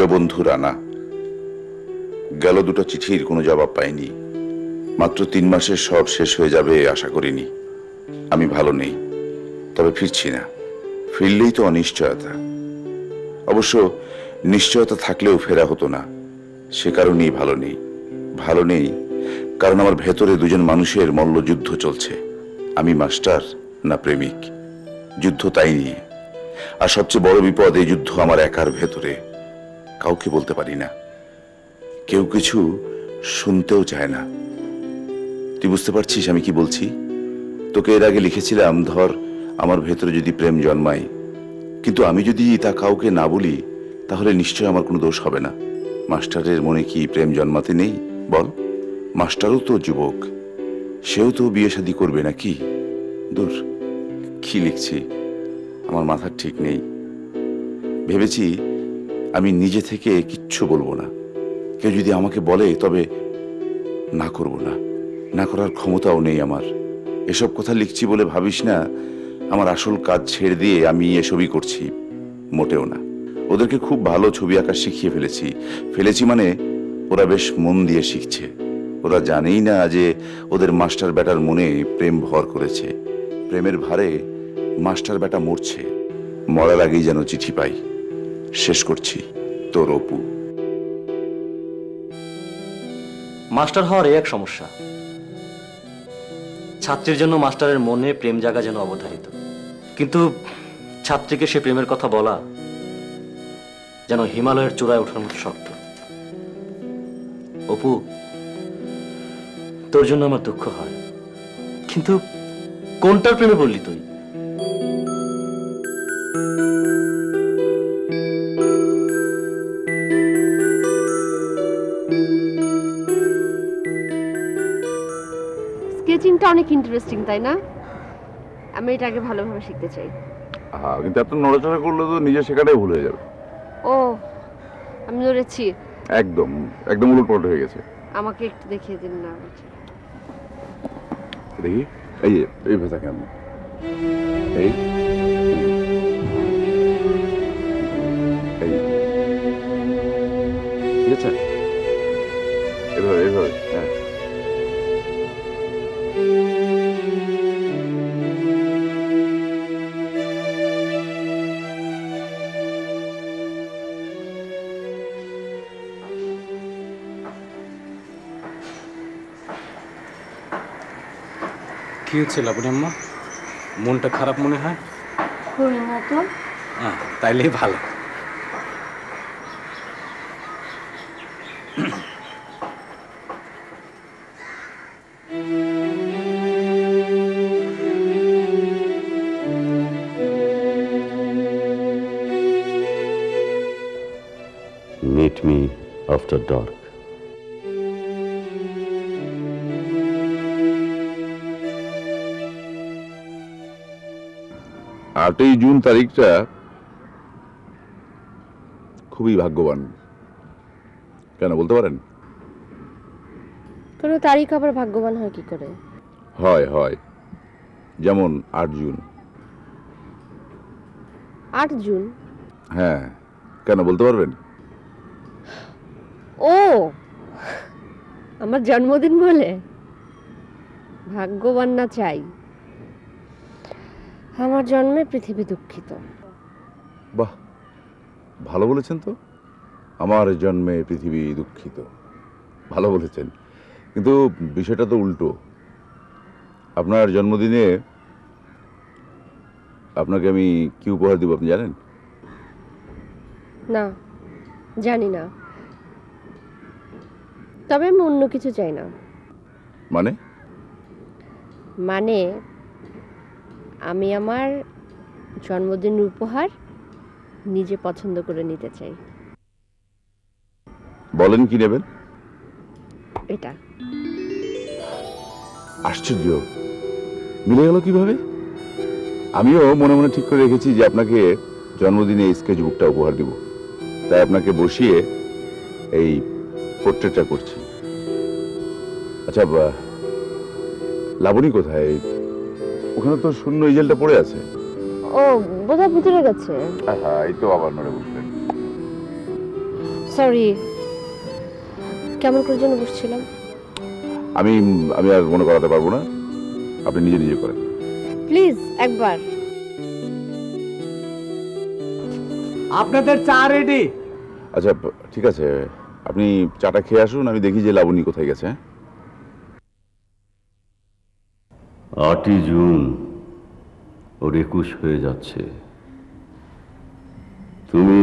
প্রিয় বন্ধু রানা, গেল 2টা চিঠির কোনো জবাব পাইনি। মাত্র 3 মাসের সব শেষ হয়ে যাবে আশা করিনি। আমি ভালো নেই, তবে ফিরছি না। ফিরলেই তো অনিশ্চয়তা। অবশ্য নিশ্চয়তা থাকলেও ফেরা হতো না, সে কারণেই ভালো নেই। ভালো নেই কারণ আমার ভেতরে 2জন মানুষের মল্লযুদ্ধ চলছে। আমি মাস্টার না প্রেমিক, যুদ্ধ তাই নিয়ে। আর সবচেয়ে বড় বিপদ, এই যুদ্ধ আমার একার ভেতরে। কাউকে বলতে পারি না, কেউ কিছু শুনতেও চায় না। তুই বুঝতে পারছিস আমি কি বলছি? তোকে এর আগে লিখেছিলাম, ধর আমার ভেতরে যদি প্রেম জন্মায়, কিন্তু আমি যদি তা কাউকে না বলি, তাহলে নিশ্চয় আমার কোনো দোষ হবে না। মাস্টারের মনে কি প্রেম জন্মাতে নেই বল? মাস্টারও তো যুবক, সেও তো বিয়ে শাদী করবে নাকি? দূর, কি লিখছি, আমার মাথার ঠিক নেই। ভেবেছি আমি নিজে থেকে কিচ্ছু বলবো না। কেউ যদি আমাকে বলে তবে না করব না, না করার ক্ষমতাও নেই আমার। এসব কথা লিখছি বলে ভাবিস না আমার আসল কাজ ছেড়ে দিয়ে আমি এসবই করছি, মোটেও না। ওদেরকে খুব ভালো ছবি আঁকা শিখিয়ে ফেলেছি মানে ওরা বেশ মন দিয়ে শিখছে। ওরা জানেই না যে ওদের মাস্টার বেটার মনে প্রেম ভর করেছে। প্রেমের ভারে মাস্টার বেটা মরছে। মরার আগেই যেন চিঠি পাই। শেষ করছি, তোর অপু।
মাস্টার হওয়ার এক সমস্যা, ছাত্রীর জন্য মাস্টারের মনে প্রেম জাগা যেন অবধারিত, কিন্তু ছাত্রীকে সে প্রেমের কথা বলা যেন হিমালয়ের চূড়ায় ওঠার মতো শক্ত। অপু, তোর জন্য আমার দুঃখ হয়, কিন্তু কোনটার প্রেমে বললি তুই?
স্কেচিংটা অনেক ইন্টারেস্টিং, তাই না? আমি এটাকে ভালোভাবে শিখতে চাই।
হ্যাঁ, কিন্তু এত নড়াচড়া করলে তো নিজে শেখাটাই ভুল হয়ে যাবে।
ও, আমি ধরেছি।
একদম একদম উলটপালট হয়ে গেছে।
আমাকে একটু দেখিয়ে দিন না।
দেখি, এই যে এইভাবে থাকে আমি, এই ঠিক আছে, এভাবে এভাবে। হ্যাঁ,
কি হচ্ছে লাবণী আম্মা, মনটা খারাপ মনে হয়?
করি না তো।
তাইলেই ভালো।
Meet me after dark.
8ই জুন তারিখটা খুবই ভাগ্যবান। কেন বলতে পারেন?
কোনো তারিখ আবার ভাগ্যবান হয় কি করে?
হয় হয়, যেমন 8 জুন।
8 জুন?
হ্যাঁ, কেন বলতে পারবেন?
ও, আমার জন্মদিন বলে? ভাগ্যবান না চাই, আমার জন্মে পৃথিবী দুঃখিত।
বাহ, ভালো বলেছেন তো। আমার জন্মে পৃথিবী দুঃখিত, ভালো বলেছেন, কিন্তু বিষয়টা তো উল্টো। আপনার জন্মদিনে আপনাকে আমি কি উপহার দিব আপনি জানেন?
না, জানি না, তবে আমি অন্য কিছু চাই না।
মানে?
মানে আমি আমার জন্মদিনের উপহার নিজে পছন্দ করে নিতে চাই।
বলেন কি নেবেন?
এটা।
আশ্চর্য, মিলে গেল কিভাবে? আমিও মনে মনে ঠিক করে রেখেছি যে আপনাকে জন্মদিনে এই স্কেচ বুকটা উপহার দিব, তাই আপনাকে বসিয়ে এই পোর্ট্রেটটা করছি। আচ্ছা, লাবণী কোথায়? ওখানে তো শূন্য ইজেলটা পড়ে আছে।
ও, বোধহয় ভিতরে গেছে।
হ্যাঁ, এই তো আবার নড়ে বসলেন।
সরি, কেমন করে যেন বসছিলাম।
আমি আমি আর মনে করাতে পারবো না, আপনি নিজে নিজে করেন।
প্লিজ একবার।
আপনাদের চা রেডি।
আচ্ছা ঠিক আছে, আপনি চাটা খেয়ে আসুন, আমি দেখি যে লাবণী কোথায় গেছে।
8ই জুন, ওর 21 হয়ে যাচ্ছে। তুমি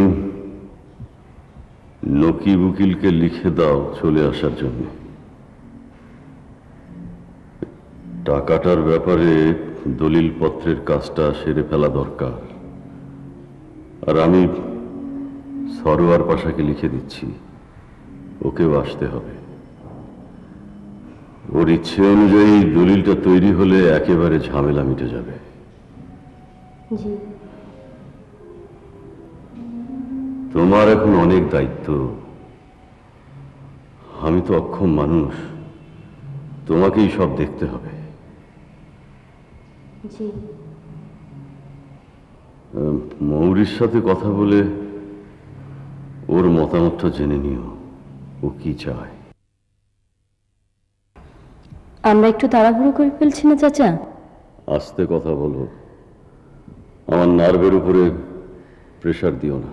নকিব উকিলকে লিখে দাও চলে আসার জন্য। টাকাটার ব্যাপারে দলিলপত্রের কাজটা সেরে ফেলা দরকার। আর আমি সরোয়ার পাশাকে লিখে দিচ্ছি, ওকেও আসতে হবে। ওর ইচ্ছে অনুযায়ী দলিলটা তৈরি হলে একেবারে ঝামেলা মিটে যাবে।
জি।
তোমার এখন অনেক দায়িত্ব। আমি তো অক্ষম মানুষ, তোমাকেই সব দেখতে হবে।
জি।
মৌরির সাথে কথা বলে ওর মতামতটা জেনে নিও, ও কি চায়।
আমরা একটু তাড়াহুড়ো করে ফেলছি না চাচা?
আস্তে কথা বলো, আমার নার্ভের উপরে প্রেশার দিও না।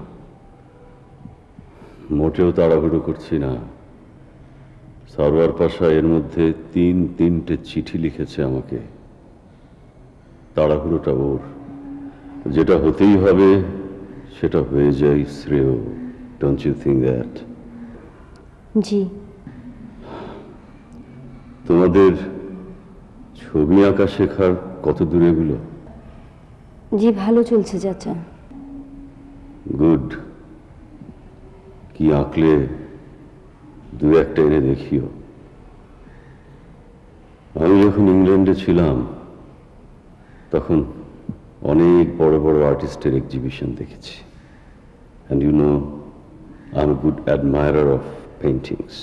মোটেও তাড়াহুড়ো করছি না। সরোয়ার পাশা এর মধ্যে 3 চিঠি লিখেছে আমাকে। তাড়াহুড়োটা ওর, যেটা হতেই হবে সেটা হয়ে যায় শ্রেয়। Don't you think that?
জি।
তোমাদের ছবি আঁকা শেখার কত দূরে এগুলো?
জি, ভালো চলছে চাচা।
গুড। কি আঁকলে 2-1টা এনে দেখিও। আমি যখন ইংল্যান্ডে ছিলাম তখন অনেক বড় বড় আর্টিস্টের এক্সিবিশন দেখেছি। And you know, I am a good admirer of paintings.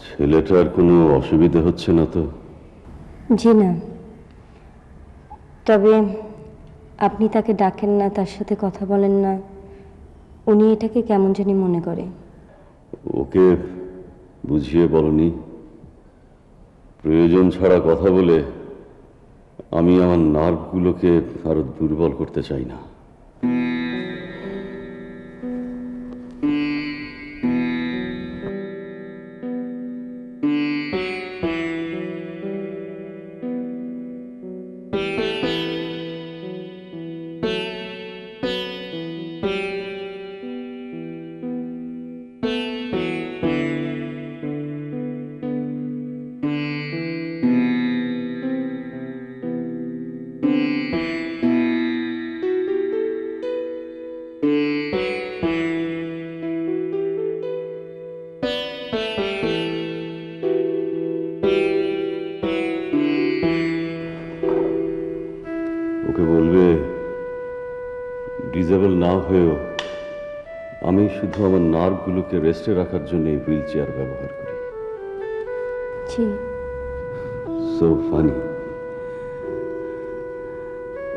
ছেলেটার কোনো অসুবিধা হচ্ছে না তো?
জি না, তবে আপনি তাকে ডাকেন না, তার সাথে কথা বলেন না, উনি এটাকে কেমন জানি মনে করে।
ওকে বুঝিয়ে বলনি? প্রয়োজন ছাড়া কথা বলে আমি আমার নার্ভগুলোকে আরো দুর্বল করতে চাই না। ওকে বলবে ডিজেবল না হয়েও আমি শুধু আমার নার্ভগুলোকে রেস্টে রাখার জন্য এই হুইল চেয়ার ব্যবহার করি।
জি।
So funny.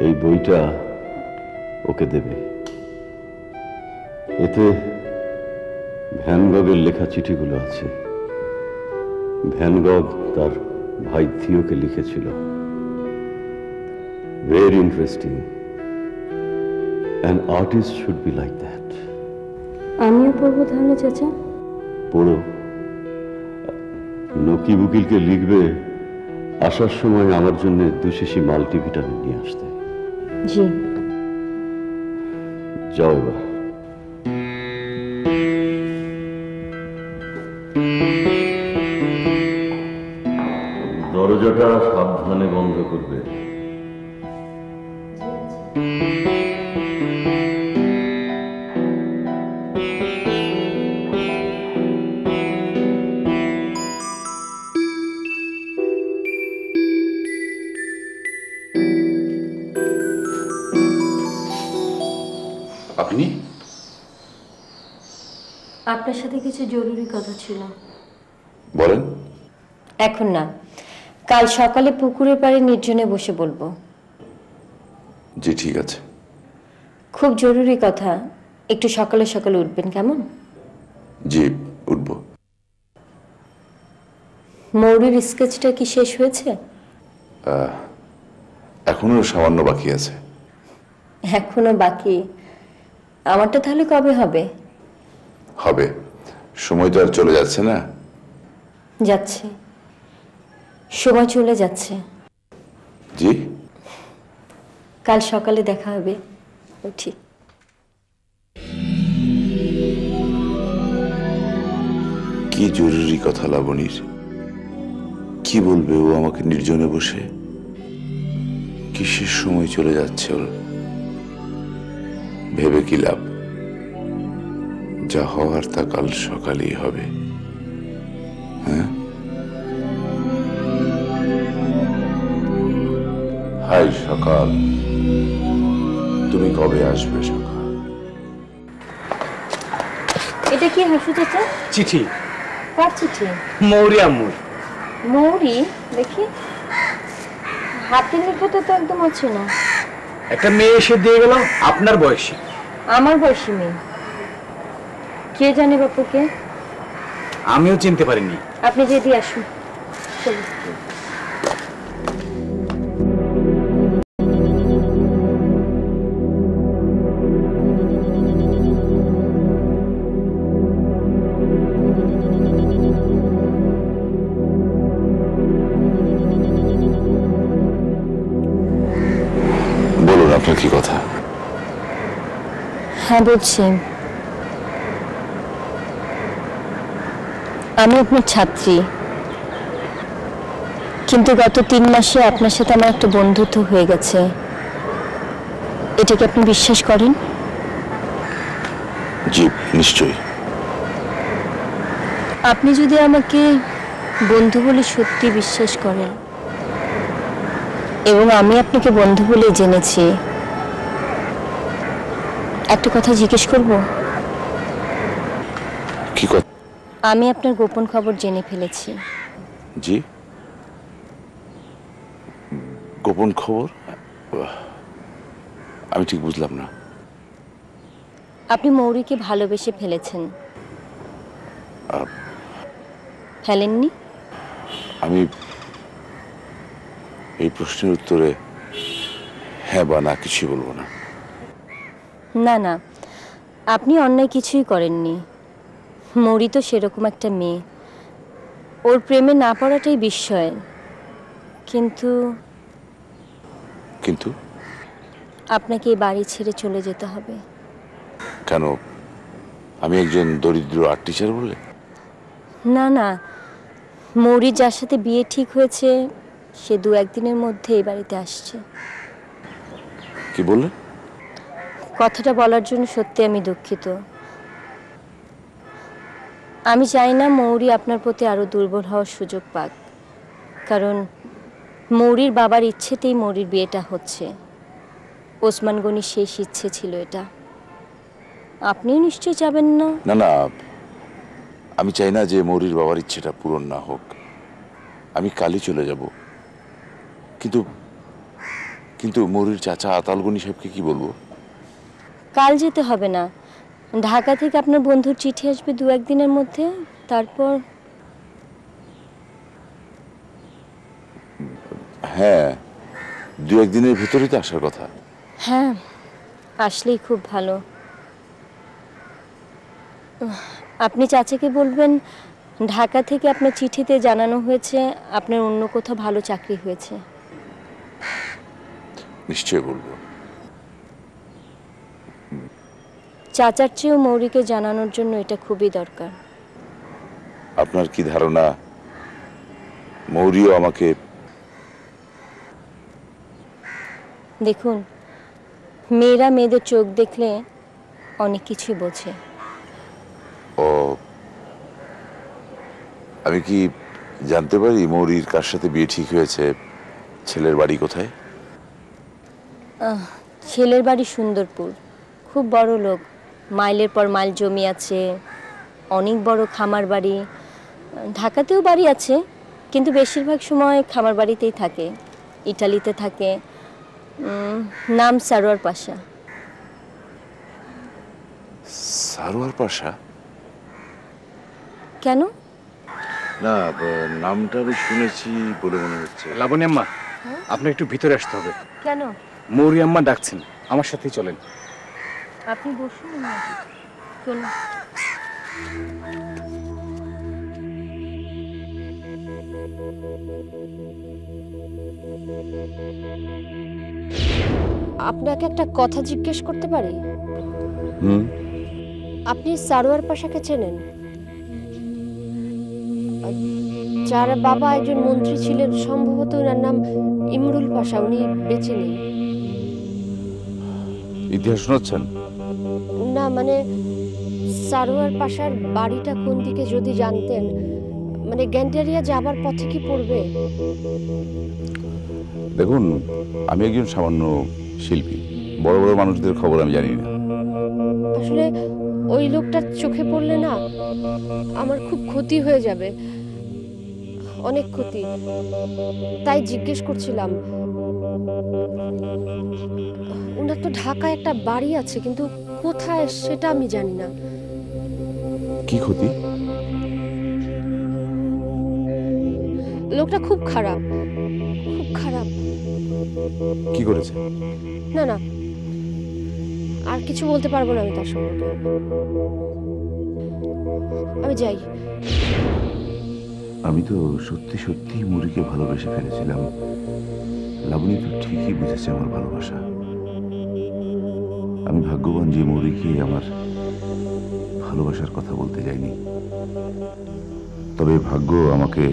এই বইটা ওকে দেবে। এতে ভ্যান গগের লেখা চিঠিগুলো আছে। ভ্যান গগ তার ভাই থিওকে লিখেছিল। Very interesting. An artist should be like that.
আমিও পড়বো তাহলে চাচা?
পড়ো। নকিব উকিলকে লিখবে আসার সময় আমার জন্য 2 শিশি মাল্টিভিটামিন নিয়ে আসতে।
জি।
যাও এবার। দরজাটা সাবধানে বন্ধ করবে।
আপনি?
আপনার সাথে কিছু জরুরি কথা ছিল।
বলেন।
এখন না, কাল সকালে পুকুরের পাড়ে নির্জনে বসে বলবো।
জি ঠিক আছে।
খুব জরুরি কথা, একটু সকালে সকালে উঠবেন কেমন?
জি, উঠব।
মৌরির স্কেচটা কি শেষ হয়েছে?
এখনো সামান্য বাকি আছে।
এখনো বাকি? আমারটা তাহলে কবে হবে?
হবে, সময় তো আর চলে যাচ্ছে না।
যাচ্ছে, সময় চলে যাচ্ছে।
জি,
কাল সকালে দেখা হবে। উঠি।
কি জরুরি কথা লাবণীর? কি বলবে ও আমাকে নির্জনে বসে? কিসের সময় চলে যাচ্ছে ওর? ভেবে কি লাভ? যা হওয়ার তা কাল সকালেই হবে। হ্যাঁ, হাই সকাল, তুমি কবে আসবে সকাল?
এটা কি হাসু চাচা?
চিঠি।
কার চিঠি?
মৌরি আম্মুর।
মৌরি? দেখি, হাতের লেখাটা তো একদম আছে না।
একটা মেয়ে এসে দিয়ে গেল আপনার বয়সী।
আমার বয়সী মেয়ে? কে জানে বাপুকে?
আমিও চিনতে পারিনি।
আপনি যে দিয়ে আসুন। চলুন।
বলুন, আপনার কি কথা?
হ্যাঁ বলছি, আমি আপনার ছাত্রী, কিন্তু গত 3 মাসে আপনার সাথে আমার একটা বন্ধুত্ব হয়ে গেছে। এটা কি আপনি বিশ্বাস করেন?
জি, নিশ্চয়ই।
আপনি যদি আমাকে বন্ধু বলে সত্যি বিশ্বাস করেন, এবং আমি আপনাকে বন্ধু বলে জেনেছি, একটা কথা জিজ্ঞেস করব?
কি কথা?
আমি আপনার গোপন খবর জেনে ফেলেছি।
জি, গোপন খবর? আমি ঠিক বুঝলাম না।
আপনি মৌরিকে ভালোবেসে ফেলেছেন। ফেলেননি?
আমি এই প্রশ্নের উত্তরে হ্যাঁ বা না কিছুই বলবো না।
না না, আপনি অন্যায় কিছুই করেননি। মৌরি তো সেরকম একটা মেয়ে, ওর প্রেমে না পড়াটাই বিস্ময়। কিন্তু
কিন্তু
আপনাকে এই বাড়ি ছেড়ে চলে যেতে হবে।
কেন? আমি একজন দরিদ্র আর্ট টিচার বলে?
না না, মৌরি যার সাথে বিয়ে ঠিক হয়েছে সে 2-1 দিনের মধ্যে এই বাড়িতে আসছে।
কি বললেন?
কথাটা বলার জন্য সত্যি আমি দুঃখিত। আমি চাই না মৌরি আপনার প্রতি আরো দুর্বল হওয়ার সুযোগ পাক, কারণ মৌরির বাবার ইচ্ছেতেই মৌরির বিয়েটা হচ্ছে। ওসমান গনির শেষ ইচ্ছে ছিল এটা। আপনিও নিশ্চয় যাবেন না?
না না, আমি চাই না যে মৌরির বাবার ইচ্ছেটা পূরণ না হোক। আমি কালই চলে যাব। কিন্তু কিন্তু মৌরির চাচা আতালগনি সাহেবকে কি বলবো?
কাল যেতে হবে না, ঢাকা থেকে আপনার বন্ধুর চিঠি আসবে 2-1 দিনের মধ্যে। তারপর?
হ্যাঁ, 2-1 দিনের ভিতরেই তো আসার কথা।
হ্যাঁ, আসলেই খুব ভালো। আপনি চাচাকে বলবেন ঢাকা থেকে আপনার চিঠিতে জানানো হয়েছে আপনার অন্য কোথাও ভালো চাকরি হয়েছে।
নিশ্চয় বলবো।
চাচার চেয়েও মৌরিকে জানানোর জন্য এটা খুবই দরকার।
আপনার কি ধারণা মৌরিও আমাকে?
দেখুন, মেয়েরা মেয়েদের চোখ দেখলে অনেক কিছু বোঝে।
ও, আমি কি জানতে পারি মৌরির কার সাথে বিয়ে ঠিক হয়েছে? ছেলের বাড়ি কোথায়?
ছেলের বাড়ি সুন্দরপুর, খুব বড় লোক, মাইলের পর মাইল জমি আছে, অনেক বড় খামার বাড়ি। ঢাকাতেও বাড়ি আছে, কিন্তু বেশিরভাগ সময় খামার বাড়িতেই থাকে। ইটালিতে থাকে, নাম সারোয়ার পাশা।
সারোয়ার পাশা?
কেন?
না, নামটা আমি শুনেছি বলে মনে হচ্ছে।
লাবণী আম্মা, আপনি একটু ভিতরে আসতে হবে।
কেন?
মৌরি আম্মা ডাকছেন, আমার সাথেই চলেন।
আপনি বসুন না, চলুন।
আপনাকে একটা কথা জিজ্ঞেস করতে পারি?
হুম,
আপনি সারোয়ার পাশাকে চেনেন? যার বাবা একজন মন্ত্রী ছিলেন, সম্ভবত ওনার নাম ইমরুল পাশা, উনি বেঁচে নেই।
ইতিহাস শোনাচ্ছেন?
না মানে সারোয়ার পাশার বাড়িটা কোন দিকে যদি জানতেন, মানে গ্যান্টারিয়া যাবার পথে কি পড়বে?
দেখুন, আমি একজন সামান্য শিল্পী, বড় বড় মানুষদের খবর আমি জানি না।
আসলে ওই লোকটার চোখে পড়লে না আমার খুব ক্ষতি হয়ে যাবে, অনেক ক্ষতি। তাই জিজ্ঞেস করছিলাম। ওনার তো ঢাকায় একটা বাড়ি আছে, কিন্তু কোথায় সেটা আমি জানি না।
কি ক্ষতি?
লোকটা খুব খারাপ, খুব খারাপ।
কি করেছে?
না না, আর কিছু বলতে পারবো না আমি তার সম্পর্কে। আমি যাই।
আমি তো সত্যি সত্যি মুরিকে ভালোবেসে ফেলেছিলাম। লাবণী তো ঠিকই বুঝেছে আমার ভালোবাসা। আমি ভাগ্যবান যে মুরিকে আমার ভালোবাসার কথা বলতে যাইনি। তবে ভাগ্য আমাকে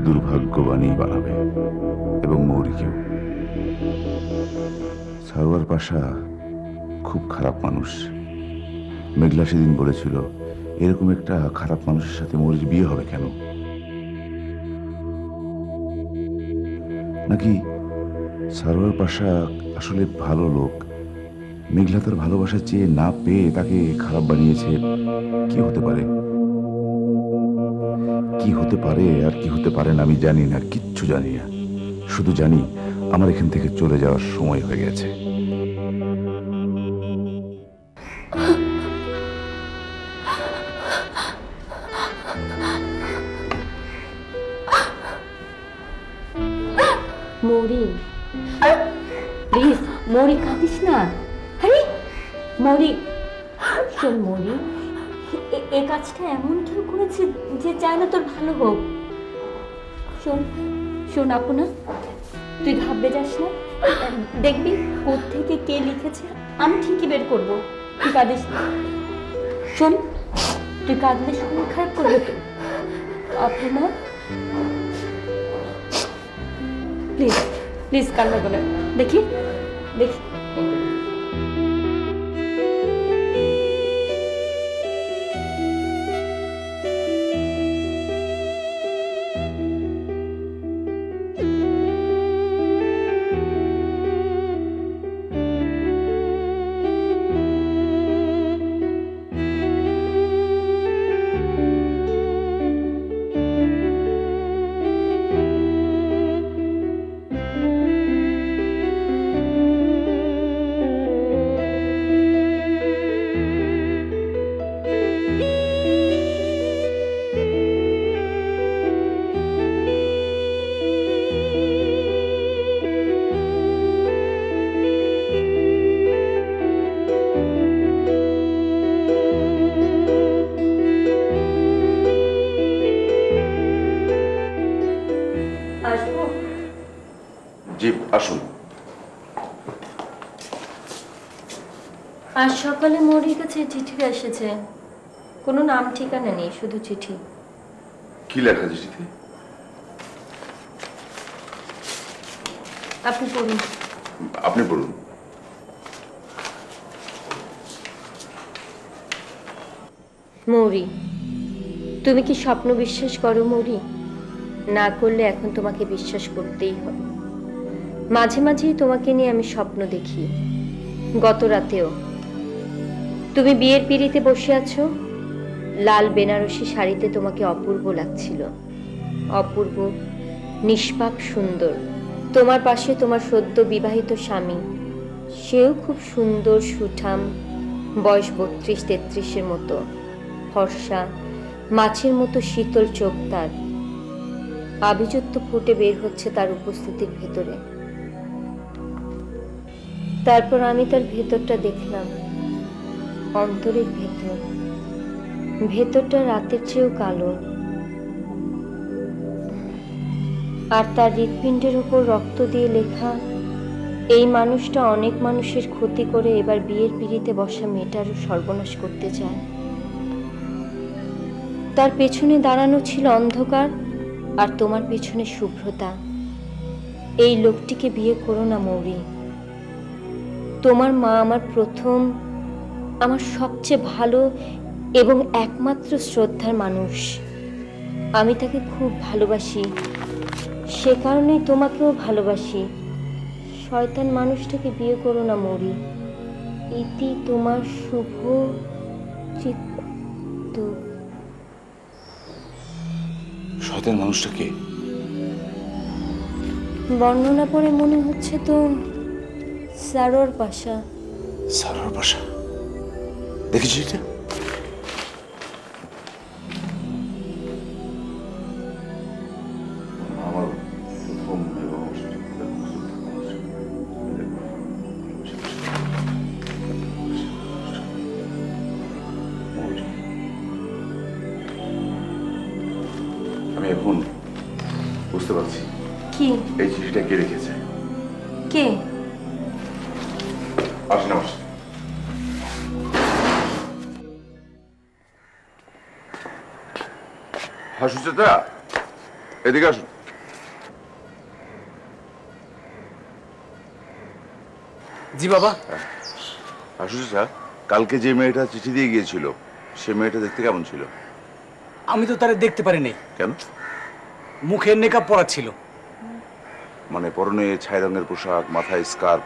দুর্ভাগ্যবানই বানাবে, এবং মৌরিকেও। সারোয়ার পাশা খুব খারাপ মানুষ। মেঘলা সেদিন বলেছিল, এরকম একটা খারাপ মানুষের সাথে মৌরির বিয়ে হবে কেন? নাকি সারোয়ার পাশা আসলে ভালো লোক, মেঘলা তার ভালোবাসা চেয়ে না পেয়ে তাকে খারাপ বানিয়েছে? কি হতে পারে? কি হতে পারে আর কি হতে পারে না আমি জানি না, কিচ্ছু জানি না। শুধু জানি আমার এখান থেকে চলে যাওয়ার সময় হয়ে গেছে।
মৌরি, প্লিজ মৌরি, কাঁদিস না। আরে মৌরি, শোন মৌরি, এ কাজটা এমন কেউ করেছে যে চায় না তোর ভালো হোক। শোন শোন আপনা, তুই ভাববে যাস না। দেখবি কোত্থেকে কে লিখেছে আমি ঠিকই বের করবো। তুই কাঁদিস না। শোন, তুই কাঁদলে শরীর খারাপ করবে তো। আপনা প্লিজ প্লিজ কান্না করে দেখি দেখি।
জি আসুন।
আজ সকালে মৌরির কাছে চিঠি এসেছে, কোনো নাম ঠিকানা নেই, শুধু চিঠি।
কি লেখা চিঠিতে?
আপনি পড়ুন।
আপনি বলুন।
মৌরি, তুমি কি স্বপ্ন বিশ্বাস করো মৌরি? না করলে এখন তোমাকে বিশ্বাস করতেই হবে। মাঝে মাঝেই তোমাকে নিয়ে আমি স্বপ্ন দেখি। গত রাতেও তুমি বিয়ের পিঁড়িতে বসে আছো, লাল বেনারসি শাড়িতে তোমাকে অপূর্ব লাগছিল। অপূর্ব, নিষ্পাপ, সুন্দর। তোমার পাশে তোমার সদ্য বিবাহিত স্বামী, সেও খুব সুন্দর, সুঠাম, বয়স 32-33-এর মতো, ফর্সা, মাছের মতো শীতল চোখ তার। আভিজাত্য ফুটে বের হচ্ছে তার উপস্থিতির ভেতরে। তারপর আমি তার ভেতরটা দেখলাম, অন্তরের ভেতর, ভেতরটা রাতের চেয়েও কালো। আর তার হৃৎপিণ্ডের উপর রক্ত দিয়ে লেখা, এই মানুষটা অনেক মানুষের ক্ষতি করে এবার বিয়ের পিড়িতে বসা মেয়েটারও সর্বনাশ করতে চায়। তার পেছনে দাঁড়ানো ছিল অন্ধকার, আর তোমার পেছনে শুভ্রতা। এই লোকটিকে বিয়ে করো না মৌরি। তোমার মা আমার প্রথম, আমার সবচেয়ে ভালো এবং একমাত্র শ্রদ্ধার মানুষ। আমি তাকে খুব ভালোবাসি, সে কারণেই তোমাকেও ভালোবাসি। শয়তান মানুষটাকে বিয়ে করো না মৌরি। ইতি তোমার শুভ চিত্ত।
শয়তান মানুষটাকে
বর্ণনা পড়ে মনে হচ্ছে তো সারোয়ার পাশা।
সারার বাসা দেখেছিস এটা? আমার প্রথম এবং আমি এখন বুঝতে পারছি
কি?
এই চিঠিটা কে লিখেছে।
কে?
আসেন আমার সাথে। হ্যাঁ সুচেতা, এদিকে আসুন।
জি বাবা।
হ্যাঁ সুচেতা, কালকে যে মেয়েটা চিঠি দিয়ে গিয়েছিল সে মেয়েটা দেখতে কেমন ছিল?
আমি তো তারে দেখতে পারিনি।
কেন?
মুখে নেকাব পরা ছিল।
মানে পরনে ছাই রঙের পোশাক, মাথায় স্কার্ফ,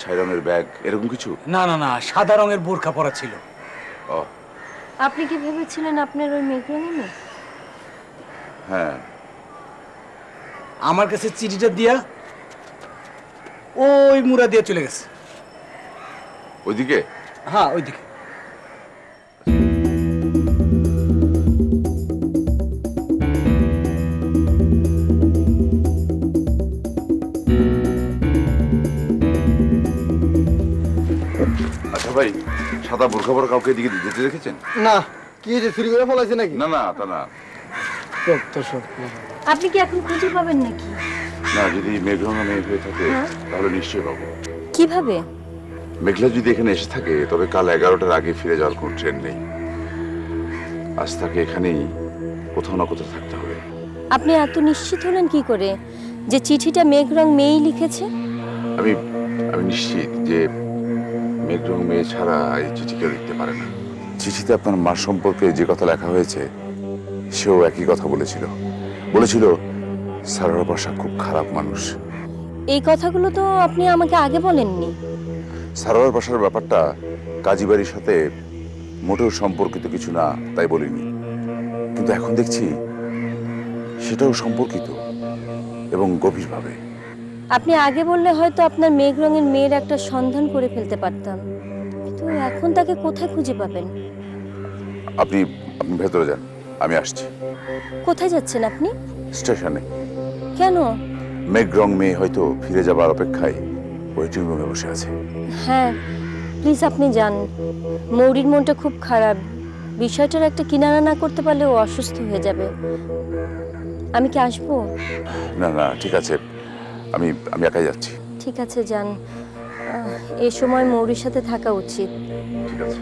ছাই রঙের ব্যাগ, এরকম কিছু?
না না না, সাদা রঙের বোরখা পরা ছিল।
ও
আপনি কি ভেবেছিলেন আপনার ওই মেঘরঙে মেয়ে?
হ্যাঁ।
আমার কাছে চিঠিটা দিয়া ওই মুড়া দিয়ে চলে গেছে।
ওইদিকে?
হ্যাঁ ওইদিকে।
আচ্ছা ভাই, সাদা বোরখা পরা কাউকে এদিকে যেতে দেখেছেন?
না, কি হয়েছে, চুরি করে ফলাইছে নাকি?
না না, তা না।
আপনি কি এখন খুঁজে পাবেন নাকি?
না, যদি মেঘরঙা মেয়ে হয়ে থাকে তাহলে নিশ্চয়ই পাবো।
কিভাবে?
মেঘলা যদি এখানে এসে থাকে তবে কাল 11টার আগে ফিরে যাওয়ার কোনো ট্রেন নেই। আজ তাকে এখানেই কোথাও না কোথাও থাকতে হবে।
আপনি এত নিশ্চিত হলেন কি করে যে চিঠিটা মেঘরং মেয়েই লিখেছে?
আমি আমি নিশ্চিত যে মেঘরং মেয়ে ছাড়া এই চিঠি কেউ লিখতে পারে না। চিঠিতে আপনার মা সম্পর্কে যে কথা লেখা হয়েছে সেও একই কথা বলেছিল। বলেছিল সারার বাসা খুব খারাপ মানুষ।
এই কথাগুলো তো আপনি আমাকে আগে বলেননি।
সারার বাসার ব্যাপারটা কাজী বাড়ির সাথে মোটেও সম্পর্কিত কিছু না, তাই বলিনি। কিন্তু এখন দেখছি সেটাও সম্পর্কিত এবং গভীরভাবে।
আপনি আগে বললে হয়তো আপনার মেঘ রঙের মেয়ের একটা সন্ধান করে ফেলতে পারতাম, কিন্তু এখন তাকে কোথায় খুঁজে পাবেন?
আপনি আপনি ভেতরে যান, আমি আসছি।
কোথায় যাচ্ছেন আপনি?
স্টেশনে।
কেন?
মেঘরং মেয়ে হয়তো ফিরে যাবার অপেক্ষায় ওয়েটিং রুমে বসে আছে।
হ্যাঁ প্লিজ আপনি যান। মৌরির মনটা খুব খারাপ। বিষয়টার একটা কিনারা না করতে পারলে ও অসুস্থ হয়ে যাবে। আমি কি আসবো?
না না, ঠিক আছে, আমি আমি একাই যাচ্ছি।
ঠিক আছে যান। এই সময় মৌরির সাথে থাকা উচিত।
ঠিক আছে।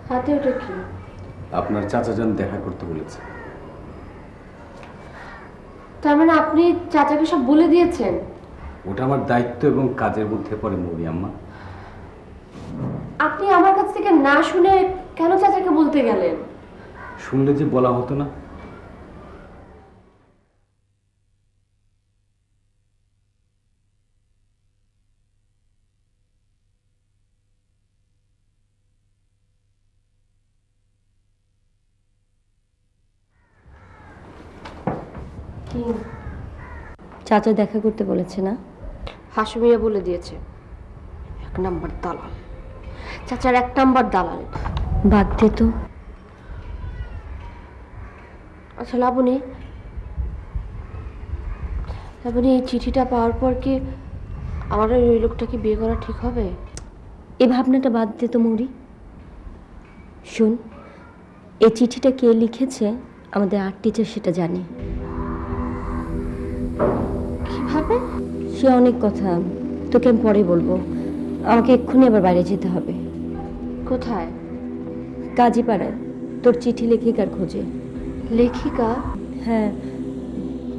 হাতে ওটা কি?
আপনার চাচা যান দেখা করতে বলেছে।
তার মানে আপনি চাচাকে সব বলে দিয়েছেন?
ওটা আমার দায়িত্ব এবং কাজের মধ্যে পড়ে মৌরি আম্মা।
আপনি আমার কাছ থেকে না শুনে কেন চাচাকে বলতে গেলেন?
শুনলে যে বলা হতো না।
কি চাচা দেখা করতে বলেছে না?
হাসুমিয়া বলে দিয়েছে, 1 নাম্বার দালাল, চাচার 1 নাম্বার দালাল।
বাদ দে তো।
আচ্ছা লাবণী, এই চিঠিটা পাওয়ার পর কি আমার ওই লোকটাকে বিয়ে করা ঠিক হবে?
এই ভাবনাটা বাদ দে তো মৌরি। শোন, এই চিঠিটা কে লিখেছে আমাদের আর্ট টিচার সেটা জানে।
কিভাবে?
সে অনেক কথা, তোকে আমি পরে বলবো। আমাকে এক্ষুনি আবার বাইরে যেতে হবে।
কোথায়?
কাজীপাড়ায় তোর চিঠি লেখিকার খোঁজে।
লেখিকা?
হ্যাঁ,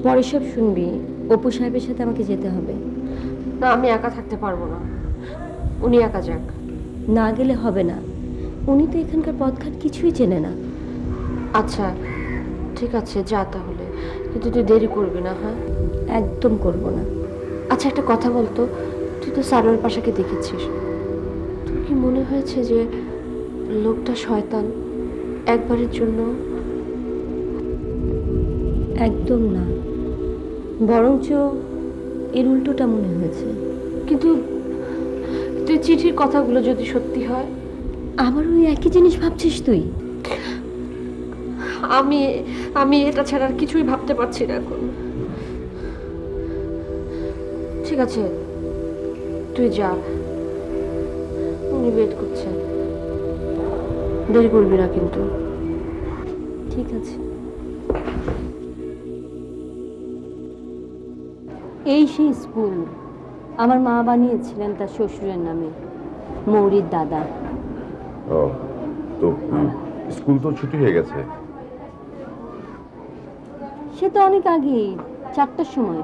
পরে সব শুনবি। অপু সাহেবের সাথে আমাকে যেতে হবে।
না, আমি একা থাকতে পারবো না, উনি একা যাক।
না গেলে হবে না, উনি তো এখানকার পথঘাট কিছুই চেনে না।
আচ্ছা ঠিক আছে, যা তাহলে, কিন্তু তুই দেরি করবি না। হ্যাঁ,
একদম করব না।
আচ্ছা একটা কথা বলতো, তুই তো সালোয়ার পাশাকে দেখেছিস, তোর কি মনে হয়েছে যে লোকটা শয়তান একবারের জন্য?
একদম না, বরঞ্চ এর উল্টোটা মনে হয়েছে।
কিন্তু তুই চিঠির কথাগুলো যদি সত্যি হয়?
আবার ওই একই জিনিস ভাবছিস তুই?
আমি এটা ছাড়া আর কিছুই ভাবতে পারছি না এখন। ঠিক আছে তুই যা, উনি ওয়েট করছে, দেরি করবি না কিন্তু।
ঠিক আছে। এই সেই স্কুল আমার মা বানিয়েছিলেন তার শ্বশুরের নামে, মৌরির দাদা।
ও, তো স্কুল তো ছুটি হয়ে গেছে।
সে তো অনেক আগেই, 4টার সময়।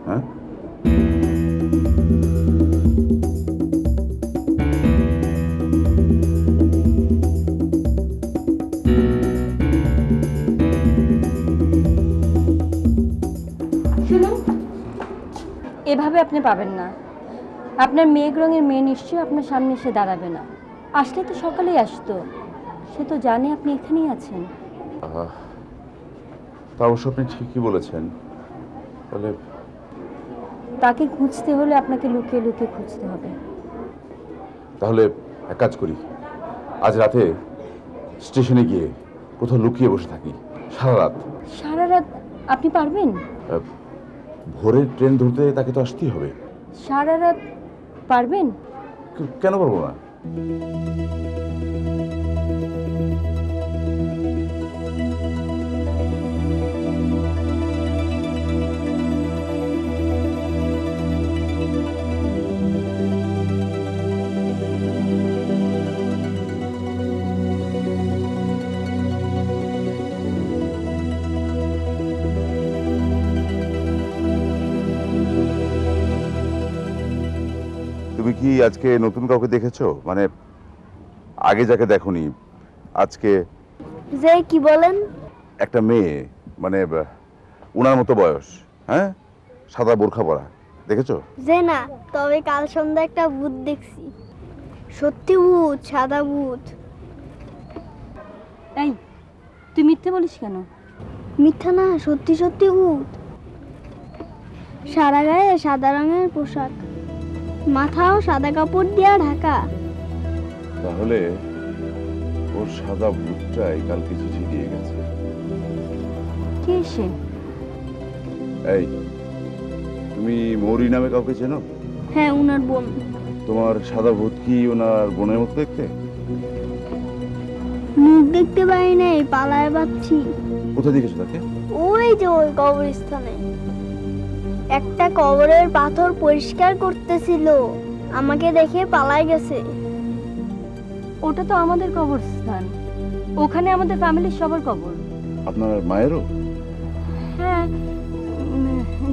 হ্যাঁ,
শুনুন, এভাবে আপনি পাবেন না। আপনার মেঘ রঙের মেয়ে নিশ্চয়ই আপনার সামনে এসে দাঁড়াবে না। আসলে তো সকালেই আসতো, সে তো জানে আপনি এখানেই আছেন।
তা অবশ্য আপনি ঠিকই বলেছেন। তাহলে
তাকে খুঁজতে হলে আপনাকে লুকিয়ে লুকিয়ে খুঁজতে হবে।
তাহলে এক কাজ করি, আজ রাতে স্টেশনে গিয়ে কোথাও লুকিয়ে বসে থাকি সারা রাত।
সারা রাত আপনি পারবেন?
ভোরের ট্রেন ধরতে তাকে তো আসতেই হবে।
সারা রাত পারবেন?
কেন পারবো না? তুমি কি আজকে নতুন কাউকে দেখেছো? মানে আগে যাকে দেখোনি আজকে?
যে কি বলেন?
একটা মেয়ে, মানে উনার মতো বয়স, হ্যাঁ, সাদা বোরখা পরা, দেখেছো?
যে না, তবে কাল সন্ধ্যা একটা ভূত দেখছি। সত্যি ভূত, সাদা ভূত।
এই তুই মিথ্যে বলিস কেন?
মিথ্যা না, সত্যি সত্যি ভূত। সারা গায়ে সাদা রঙের পোশাক, মাথাও সাদা কাপড় দিয়ে ঢাকা।
তাহলে ওর সাদা ভূতটাই কালকে চিঠি দিয়ে গেছে।
কে সে?
এই, তুমি মৌরি নামে কাউকে চেনো?
হ্যাঁ, উনার বোন।
তোমার সাদা ভূত কি ওনার বোনের মতো দেখতে?
মুখ দেখতে পাই নাই, পালায় পাচ্ছি।
কোথায় দেখেছো তাকে?
ওই যে ওই কবরস্থানে একটা কবরের পাথর পরিষ্কার করতেছিল, আমাকে দেখে পালায় গেছে।
ওটা তো আমাদের কবরস্থান, ওখানে আমাদের ফ্যামিলির সবার কবর।
আপনার মায়েরও?
হ্যাঁ,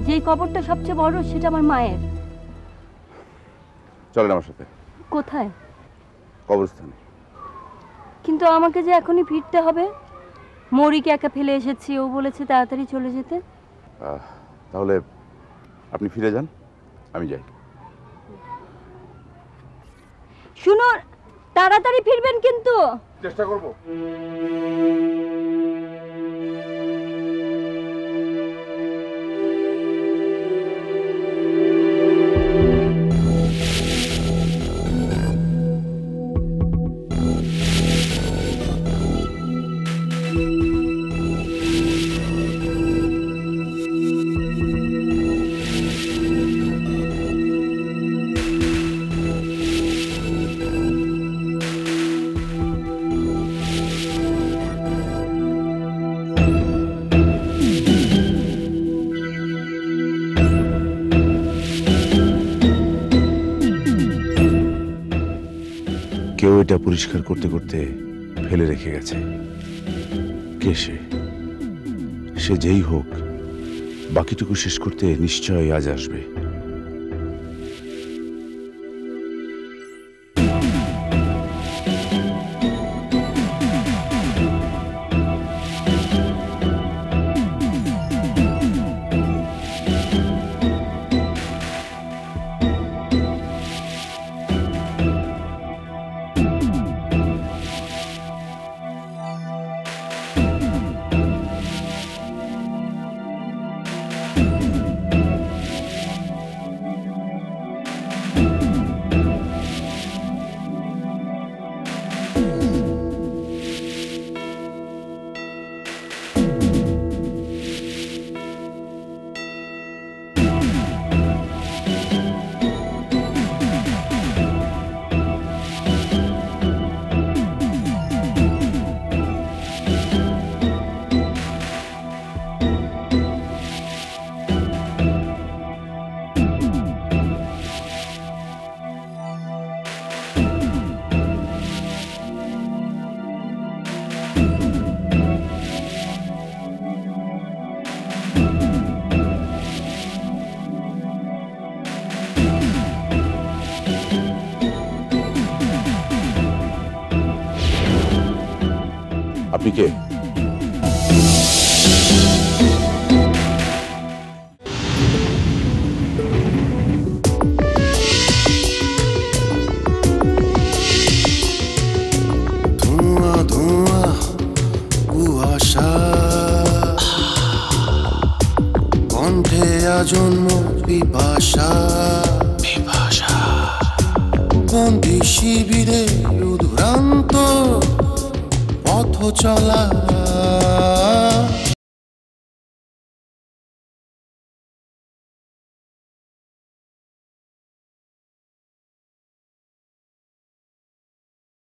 যে কবরটা সবচেয়ে বড় সেটা আমার মায়ের।
চলেন আমার সাথে।
কোথায়?
কবরস্থানে।
কিন্তু আমাকে যে এখনই ফিরতে হবে। মৌরিকে একা ফেলে এসেছি, ও বলেছে তাড়াতাড়ি চলে যেতে।
তাহলে আপনি ফিরে যান, আমি যাই।
শুনো, তাড়াতাড়ি ফিরবেন কিন্তু।
চেষ্টা করব। সময়টা পরিষ্কার করতে করতে ফেলে রেখে গেছে। কে সে? সে যেই হোক, বাকিটুকু শেষ করতে নিশ্চয়ই আজ আসবে। আপনি কে?
ধোঁয়া ধোঁয়া কুয়াশা, কণ্ঠে আজন্ম পিপাসা, বন্দি শিবিরে উদ্ভ্রান্ত পথ চলা।